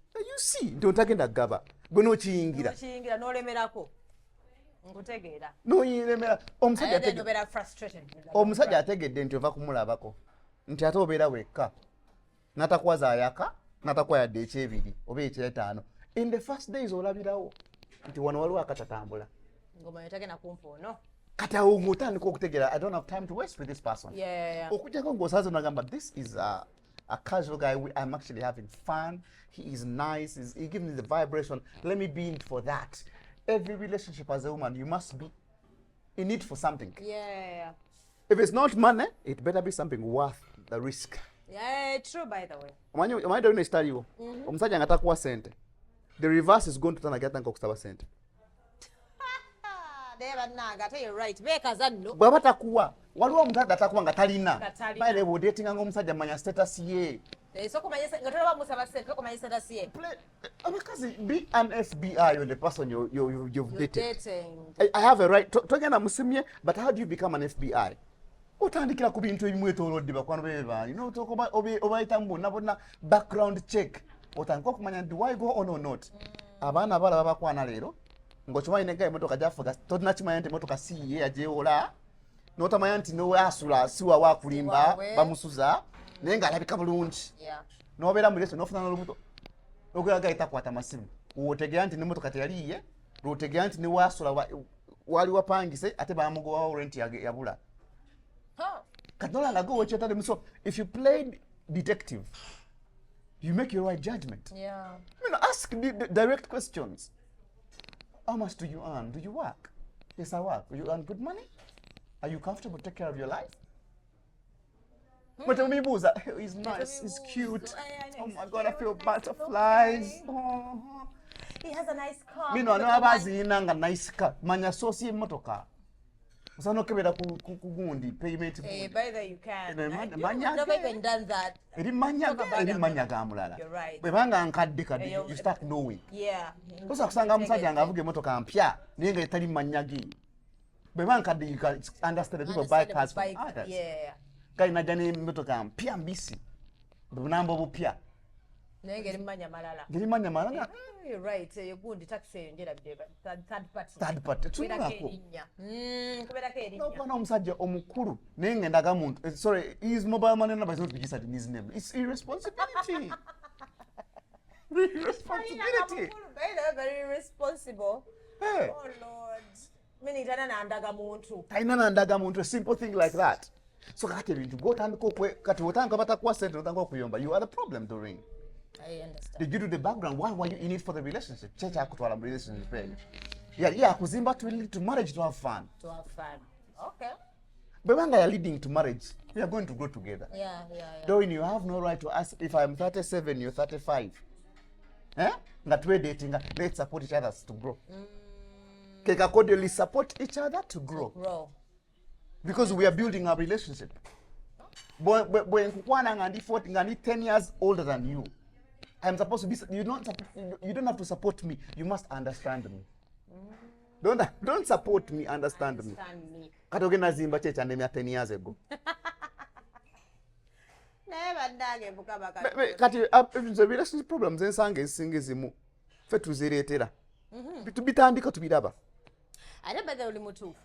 nto ntagenda gaba. Gwe n'okiyingira. Okiyingira n'olemerako. Nkutegeera. N'oyiremera omusajja ategedde nti ova kumulabako. Nti ate obeera wekka. Natakwaza ayaka, natakwayadde ekyebiri oba ekyetaano. In the first days olabirawo nti wano waliwo akatatambula. Ngoma yotagenda kumpono. Kati awo ng'otandika okutegeera I don't have time to waste with this person. Yeah. Okujjako ng'osaze nagamba this is a casual guy. I'm actually having fun. He is nice. He gives me the vibration. Let me be in it for that. Every relationship as a woman, you must be in it for something. Yeah. If it's not money, it better be something worth the risk. Yeah, true by the way. Omanyi dolina ekitaliwo. Omusajja nga takuwa sente. The reverse is going to turn against okusaba sente. Deba nanga tell you right. Beka zanno. Bwaba takuwa. Waliwo omusajja atakuwa nga talina. Baile bo dating nga omusajja manya status ye. So kumanyisa nga toba musaba sente kumanya status ye. Because be an FBI on the person you've dated. Dating. I have a right. Togenda musimye, but how do you become an FBI? Otandikira ku bintu ebimu etolodde bakwano beba. You know talk about obayita mbona bonna background check. Otandika okumanya do I go on or not? Abaana abala babakwana leero. Ngokimanyi ne gaye motoka jafuga tolina kimanya nti motoka si ye yajewola. N'otamanya nti nowe asula siwa wakulimba bamusuza naye ng'alabika bulungi. Yeah. N'obeera mu leso n'ofuna n'olubuto. Ogera gaye takwata masimu. Otegera nti ne motoka teyali ye. Otegera nti ne wasula wali wapangise ate bamugowawo rent yabula. Katolanga go watch them. So if you played detective, you make your right judgment. Yeah. Ask the direct questions. How much do you earn? Do you work? Yes, I work. You earn good money? Are you comfortable to take care of your life? But he's nice, he's cute. Oh my God, I feel butterflies. Oh. He has a nice car. No abazinanga nice car. Manya sosi motoka. Usano kebera kugundi payment. By the you can. I've never even done that. Eri manyaga mulala. You're right. Bwebanga nkadde kadde you start knowing. Yeah. Kosa kusanga musajja nga avuga emotoka mpya naye nga etali manyagi. Bwebanga kadde you can understand people buy cars from others. Yeah. Kai najani emotoka mpya mbisi. Bunambo bupya. Nenge limanya malala. Limanya malala. You're right. You're good. Taxi njera bideba. Third party. Third party. Tunako. Kubera ke erinya. No, omusajja omukulu naye ngendaga muntu. Sorry, his mobile money number is not registered in his name. It's irresponsibility. Irresponsibility. Very irresponsible. Hey. Oh Lord. Mini tana nandaga muntu. Taina nandaga muntu. A simple thing like that. So kati bintu go tandiko kati wotanga batakuwa sente otanga okuyomba. You are the problem during. I understand. Did you do the background? Why were you in it for the relationship? Checha akutwala relationship. Yeah, kuzimba to marriage to have fun. To have fun. Okay. But when they are leading to marriage, we are going to grow together. Yeah. Though you have no right to ask if I'm 37, you're 35. That we're dating, let's support each other to grow. Cordially support each other to grow. Because we are building our relationship. When I'm 10 years older than you, I'm supposed to be. You don't have to support me. You must understand me. Don't support me. Understand me. Katogena zimba checha neme 10 years ago. Never dage bukabaka. Kati the relationship problems ensange singizimu. Fe tuziretera. Bitandika tubiraba. Ate bade oli mutufu.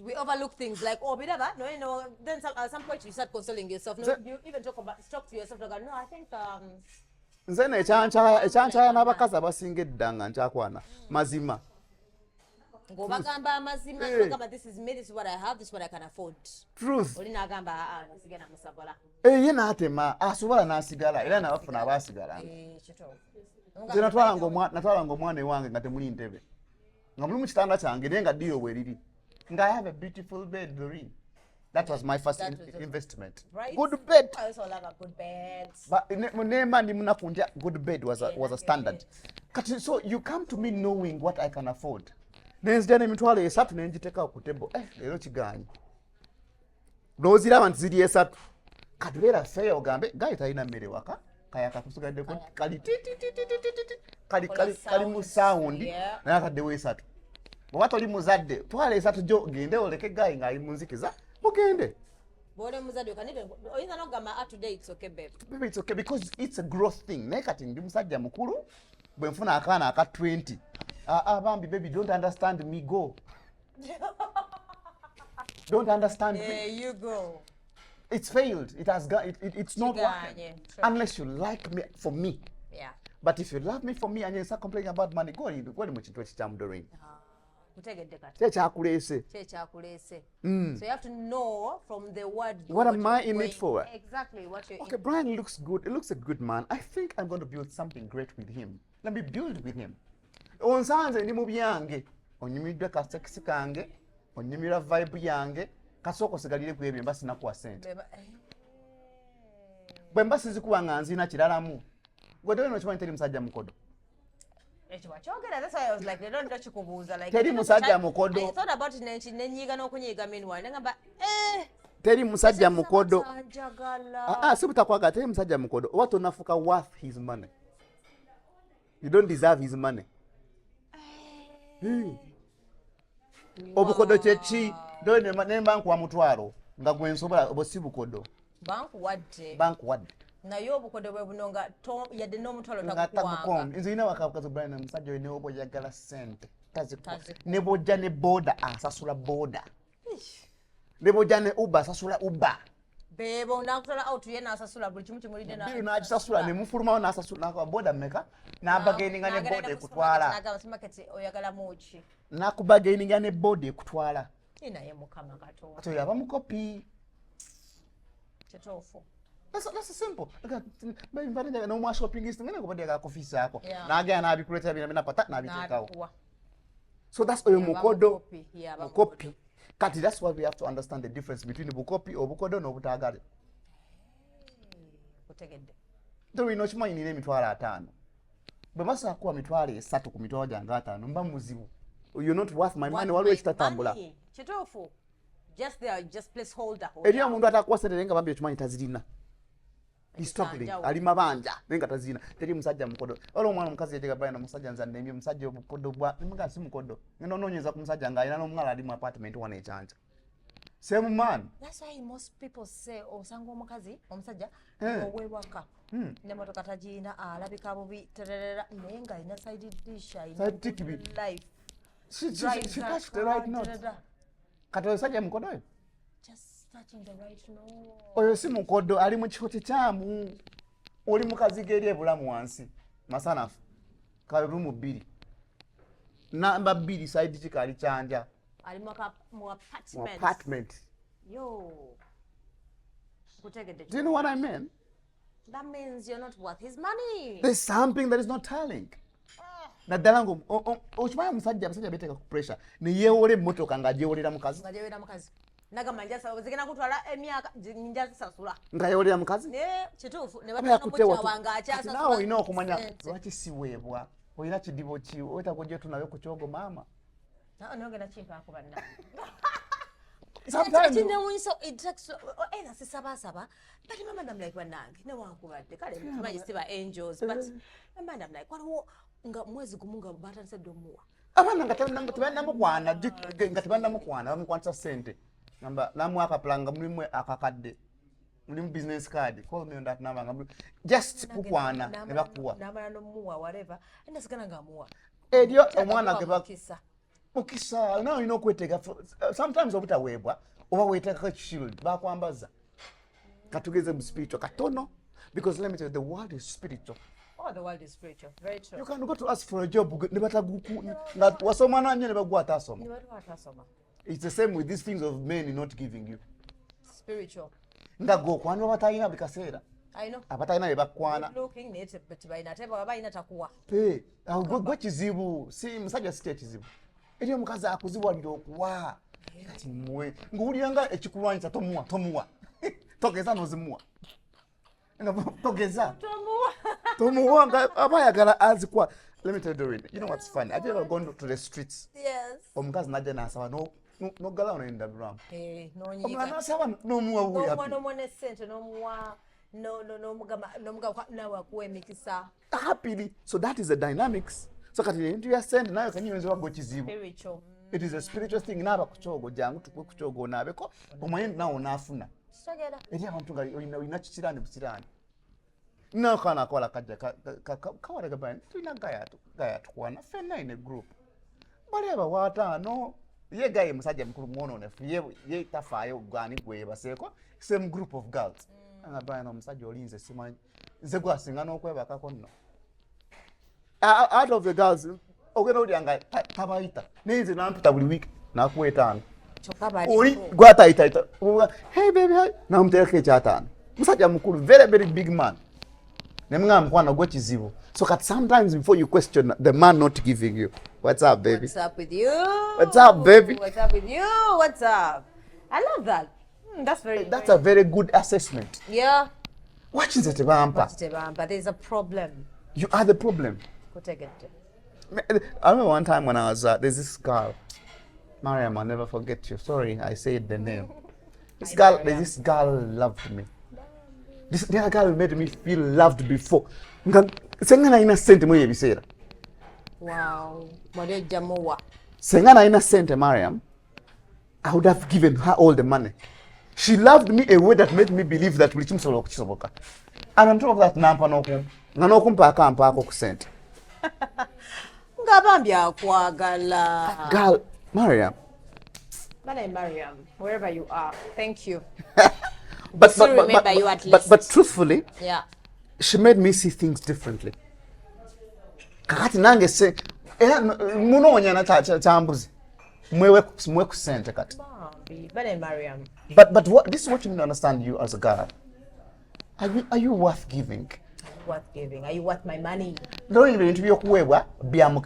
We overlook things like, oh, bidaba, no, then at some point you start consoling yourself. No, you even talk to yourself like, no, I think Nzene echancha n'abakazi abasinga eddanga nkyakwana mazima. Ngobagamba mazima ngobagamba this is me, this is what I have, this is what I can afford. Truth. Oli nagamba nasigana musabola. Ye n'atema asobola n'asigala era n'abafuna abasigala. Nze natwala ng'omwana ewange nga temuli ntebe. Nga muli mu kitanda kyange naye nga ddiiro bweriri. Nga I have a beautiful bed, Doreen. That was my first investment. Right? Good bed. I also love a good bed. But good bed was a standard. So you come to me knowing what I can afford. Nenzija Emitwalo esatu nenjiteka ku table. Lero kiganyi. N'oziraba nti ziri esatu. Katubeera fair ogambe gayi talina mmere waka. Kaya kakusigaddeko kali mu sound naye akaddewo esatu. Bw'oba toli muzadde twala esatu gyo gende oleke gayi ng'ali mu nzikiza mugende. Bw'oli muzadde oyinza n'okugamba today it's okay babe. Baby it's okay because it's a growth thing. Naye kati ndi musajja mukulu bwe nfuna akaana aka 20. Bambi baby don't understand me go. Don't understand me. There you go. It's failed. It has got it's not working. Yeah, unless you like me for me. Yeah. But if you love me for me and you start complaining about money, go in mu kintu ekikyamudoring. Kutegedde kati. Kyekyakuleese. So you have to know from the word. What am I in it for? Exactly what you're. Okay, Brian looks good. He looks a good man. I think I'm going to build something great with him. Let me build with him. Onsanze ndi mu byange. Onyumiddwa ka sexy kange. Onyumira vibe yange. Kasoko sigalire ku ebyo mbasi nakuwa sente. Bwe mbasi zikuwa nga nzina kiralamu. Gwe no chimanyi teri musajja mukodo. That's why I was like, they don't touch kubuza like. Teri musajja mukodo. I thought about it nenyiga n'okunyiga meanwhile. Ngamba teri musajja mukodo. Si butakwagala teri musajja mukodo. Oba tonafuka worth his money. You don't deserve his money. Obukodo kyeki done nembanku wa mutwalo nga gwe nsobola obusi bukodo. Banku wadde. Naye obukodo bwe bunonga yadde n'omutwalo takukuwanga. Nze ina wakabukazi Brian omusajja oyo ne oba oyagala ssente tazikuwa. Ne bw'ojja ne boda asasula boda. Ne bw'ojja ne Uber asasula Uber. bebo nakutala out yena asasula buli kimu kimulide na biru n'agisasula ne mufulumawo n'asasula n'akaboda mmeka n'abagaininga ne boda ekutwala n'agamba supermarket oyagala muki n'akubagaininga ne boda ekutwala naye mukama katonda ate yaba mukopi kituufu. That's simple. No more shopping list. Ngene ko badega coffee sako. Na agya na abikuleta bina pata na abitekawo. So that's oyo mukodo. Mukopi. Kati that's why we have to understand the difference between bukopi obukodo no butagale. Kutegedde. Ndio ino chimanyi nine mitwala 5. Bemasa kuwa mitwala 3 ku mitwala janga 5 mba muzibu. You're not worth my money waliwo kitatambula. Kituufu. Just there, just placeholder. Eriya mundu atakuwa sente nga bambye chimanyi tazirina. He's struggling. Ali mabanja nenga tazina. Teri musajja mukodo. Olo mwana mukazi yeteka bayina musajja nzanne mbye musajja obukodo bwa nimuga si mukodo. Ngeno nonyeza ku musajja nga ina nomungala ali mu apartment wana echanja. Same man. That's why most people say osanga omukazi omusajja owewaka. Ne motoka tajina alabika bubi tererera nenga ina side dish ina life. She touched the right note. Kati osajja mukodo yo? Just touching the right note. Oyo si mukodo ali mu kikote kyamu. Oli mukazi geri ebulamu wansi. Masanafu. Ka room 2. Namba 2 side chikali chanja. Ali mu apartment. Yo. Do you know what I mean? That means you're not worth his money. There's something that is not telling. Na dalango ochimaya musajja beteka ku pressure. Ni yewole motoka nga jewolera mukazi. Nagamba njasa obuzigena kutwala emyaka njasa sasula. Nga yewolera mukazi? Kituufu ne batanga wanga akyasa. Nawo ino okumanya lwaki siweebwa. Oyina kidibo ki oyita kujja tunawe ku kyogo mama. Nogenda kimpa akubanna. Sometimes it takes either sisaba but mama I'm like wanange ne wankubadde kale tumanyi siba angels but mama I'm like waliwo nga mwezi gumunga batandise domuwa abana nga tebanda mukwana bamukwanisa sente namba namu akapulanga mulimwe akakadde mulimu business card call me on that number nga just kukwana ne bakuwa namala nomuwa whatever enda sigana nga muwa eryo omwana gebakisa mukisa nawe ino kwetega sometimes obutaweebwa oba weeteka shield bakwambaza katugeze mu spiritual katono because let me tell you the world is spiritual. Oh, the world is spiritual. Very true. You can go to ask for a job ne bataguku nga wasoma nanye ne bagwa atasoma. It's the same with these things of men not giving you. Spiritual. Ndago kwano batayina bikaseera. I know. Abatayina ebakwana. Looking native but bayina teba bayina takuwa. Pe, gwe kizibu si musajja site kizibu. Eriyo mukazi akuzibwa ndiro okuwa. Kati mwe nguliyanga ekikulwanyisa tomuwa. Togeza nozimuwa. Nga togeza. Tomuwa nga abayagala azikwa. Let me tell you the reason. You know what's funny? Have you ever gone to the streets? Yes. Omukazi najja nasaba no gala ono enda bram. No nyiga. Omwana nasaba no muwa wuya. No mwana sente no muwa no mugaba nawe kuemikisa. Happily. So that is the dynamics. So kati into your send nayo kanyinzo wago kizibu. Spiritual. It is a spiritual thing naba kuchogo jangu tukwe kuchogo nabeko omanye nawo nafuna. Sagera. Eri abantu nga ina kikirani busirani. No kana kola kajja kawale gabani tulina gaya tukwana fena in a group. Bali aba wataano ye gaye musajja mukuru mwono nefu ye tafayo gani gwe baseko same group of girls. Anga bana musajja olinze simanyi nze gwasinga n'okwebaka konno. Out of the girls ogenda olyanga tabayita nenze nampita buli week nakuwetaano. Oli gwatayita hey baby hi namutereka ekyataano. Musajja mukuru very big man. Nemnga mkwana gwe kizibu. So kat sometimes before you question the man not giving you. What's up, baby? What's up with you? What's up, baby? What's up with you? What's up? I love that. That's a very good assessment. Yeah. Watch it tebampa. But there's a problem. You are the problem. I remember one time when I was there's this girl. Mariam, I'll never forget you. Sorry, I said the name. This girl loved me. The other girl made me feel loved before. Sengana innocent mwe bisera. Wow. Maria Jamowa. Sengana innocent Mariam, I would have given her all the money. She loved me a way that made me believe that ulichimsolo kuchisoboka. And on top of that nampa nokum. Nganokumpa akampa ako kusente. Ngabambya akwagala. Girl, Mariam. My name Mariam, wherever you are. Thank you. but still remember you at least. But truthfully, Yeah. she made me see things differently. Kakati nange se era munoonya na chambuzi mwewe ku sente kati. But what this is what you need to understand, you as a girl. Are you worth giving? Worth giving? Are you worth my money? Lero ebintu by'okuweebwa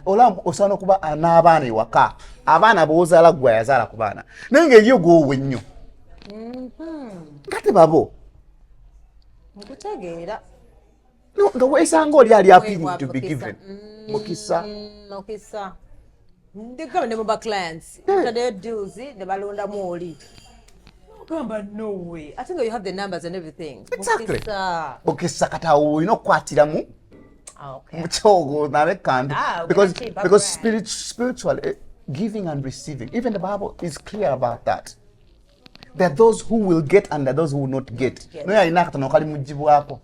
ola osana okuba n'abaana ewaka abaana b'ozaala gwe yazaala ku baana naye ng'eriyo gw'owe nnyo nga tebabo nkutegeera nga weesanga oli ali appealing to be given mukisa ndigamba ne mu ba clients taddeyo deals ne balondamu oli gamba no way. I think you have the numbers and everything. Exactly. Mukisa kati awo olina okukwatiramu mukyogo nabe kandi because spiritually giving and receiving, even the Bible is clear about that. There are those who will get and there are those who will not get. No yalina katono kali mujibwako.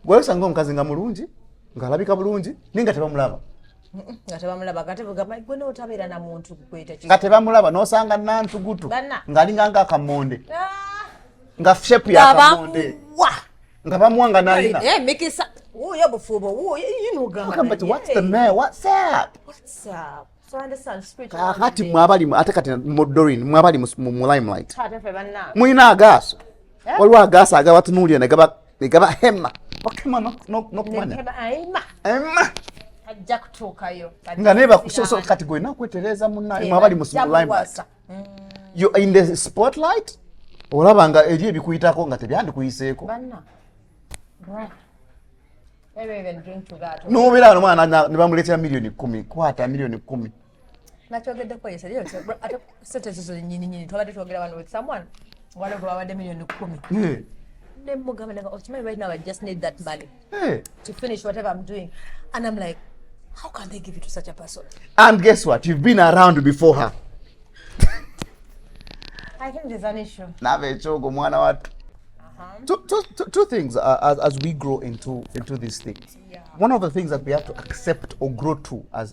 Gwe usanga omukazi nga mulungi ng'alabika bulungi ninga tebamulaba. Nga tebamulaba kati bugamba gwe n'otabeera na muntu kukweta nga tebamulaba n'osanga nantugutu ng'alinga ng'akamonde nga shape ya kamonde nga bamuwanga n'alina mikisa wuuyo bufuubo wuuyo yinugamba but what's the man what's up so I understand spiritual kati mwabali ate kati Dorin mwabali mu limelight tatefe banna mwina agaaso waliwo agaaso agabatunuulira ne gaba hema okema n'okumanya hema ajja kutuukayo nga neba kusoso kati gwe nakwetereza munna mwabali mu limelight you in the spotlight olaba nga eri ebikuyitako nga tebyandikuyiseeko banna even drink to that n'obeera n'omwana ne bamuleetera $10,000 kwata $10,000 nakyogeddeko yeseriyo ate sente zizo nnyini twabadde twogera wano with someone waliwo babadde $10,000 then mugamba okimanyi right now I just need that money to finish whatever I'm doing and I'm like how can they give it to such a person? And guess what? You've been around before her. I think there's an issue. Two things as we grow into these things. Yeah. One of the things that we have to accept or grow to as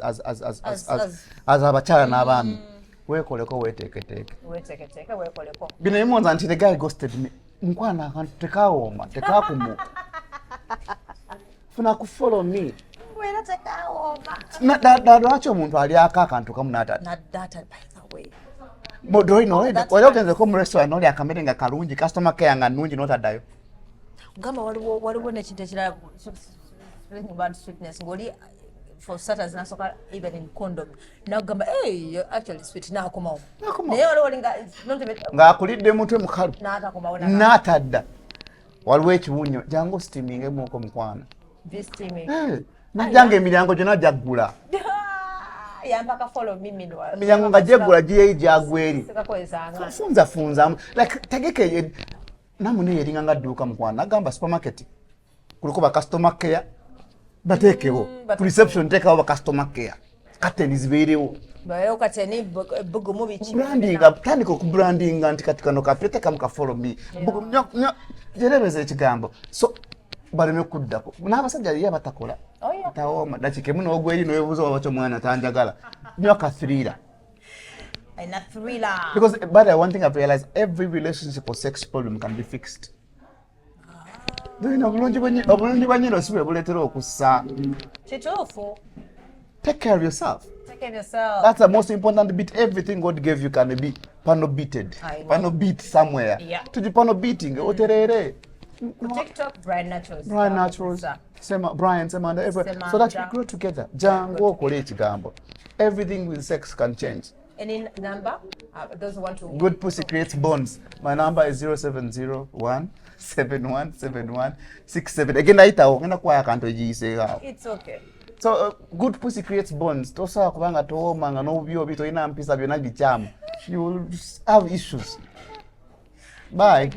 abachara n'abaami weekoleko weeteeketeeke. Weeteeketeeke weekoleko. Bino emonza nti the guy ghosted me. Nkwana akantu tekawooma tekakumuka. Funa kufollow me. Wera tekawooma. Lwaki omuntu ali akantu kamu n'atata? N'adata by the way. Modorino wali ogenzeko mu restaurant oli akamere nga kalungi customer care nga nnungi n'otaddayo. Gamba waliwo n'ekintu ekirala about sweetness ng'oli for starters nasoka even in condom nagamba hey you're actually sweet nakomawo naye waliwo ng'akulidde mutwe mukalu n'atakomawo n'atadda waliwo ekiwunyo jangu steamingemu mukwana najjanga emiryango gyonna gyaggula yampaka follow mimi emiryango nga gyeggula giyeyi gyagweri funzafunzamu like tegeke namune yeringa nga dduuka mukwana nagamba supermarket kuliko ba customer care bateekewo reception teekawo ba customer care kateni zibeerewo bayo kateni bugumu biki branding tandika okubrandinga nti kati kano kapete kamu ka follow me jerebeza ekigambo so baleme kuddako n'abasajja yali abatakola tawooma dakika emu n'ogweri n'owebuuza wabakyo omwana tanjagala nnyo akathriller because but one thing I've realized every relationship or sex problem can be fixed. Obulungi bwa nnyina si bwe buleetera okussa. Kituufu. Take care of yourself. Take care of yourself. That's the most important bit. Everything God gave you can be panel beated. Panel beat somewhere. Yeah. To the panel beating, oterere. TikTok, BRYAN Naturals. BRYAN Naturals. BRYAN, Semanda, everywhere. So that we grow together. Jango okole ekigambo. Everything with sex can change. Any number? Those who want to... Good pussy creates bonds. My number is 0701-7171-67. Again, it's okay. So, good pussy creates bonds. Tosa kubanga tooma nga n'obyobi tolina mpisa byonna bikyama. You will have issues. Bye.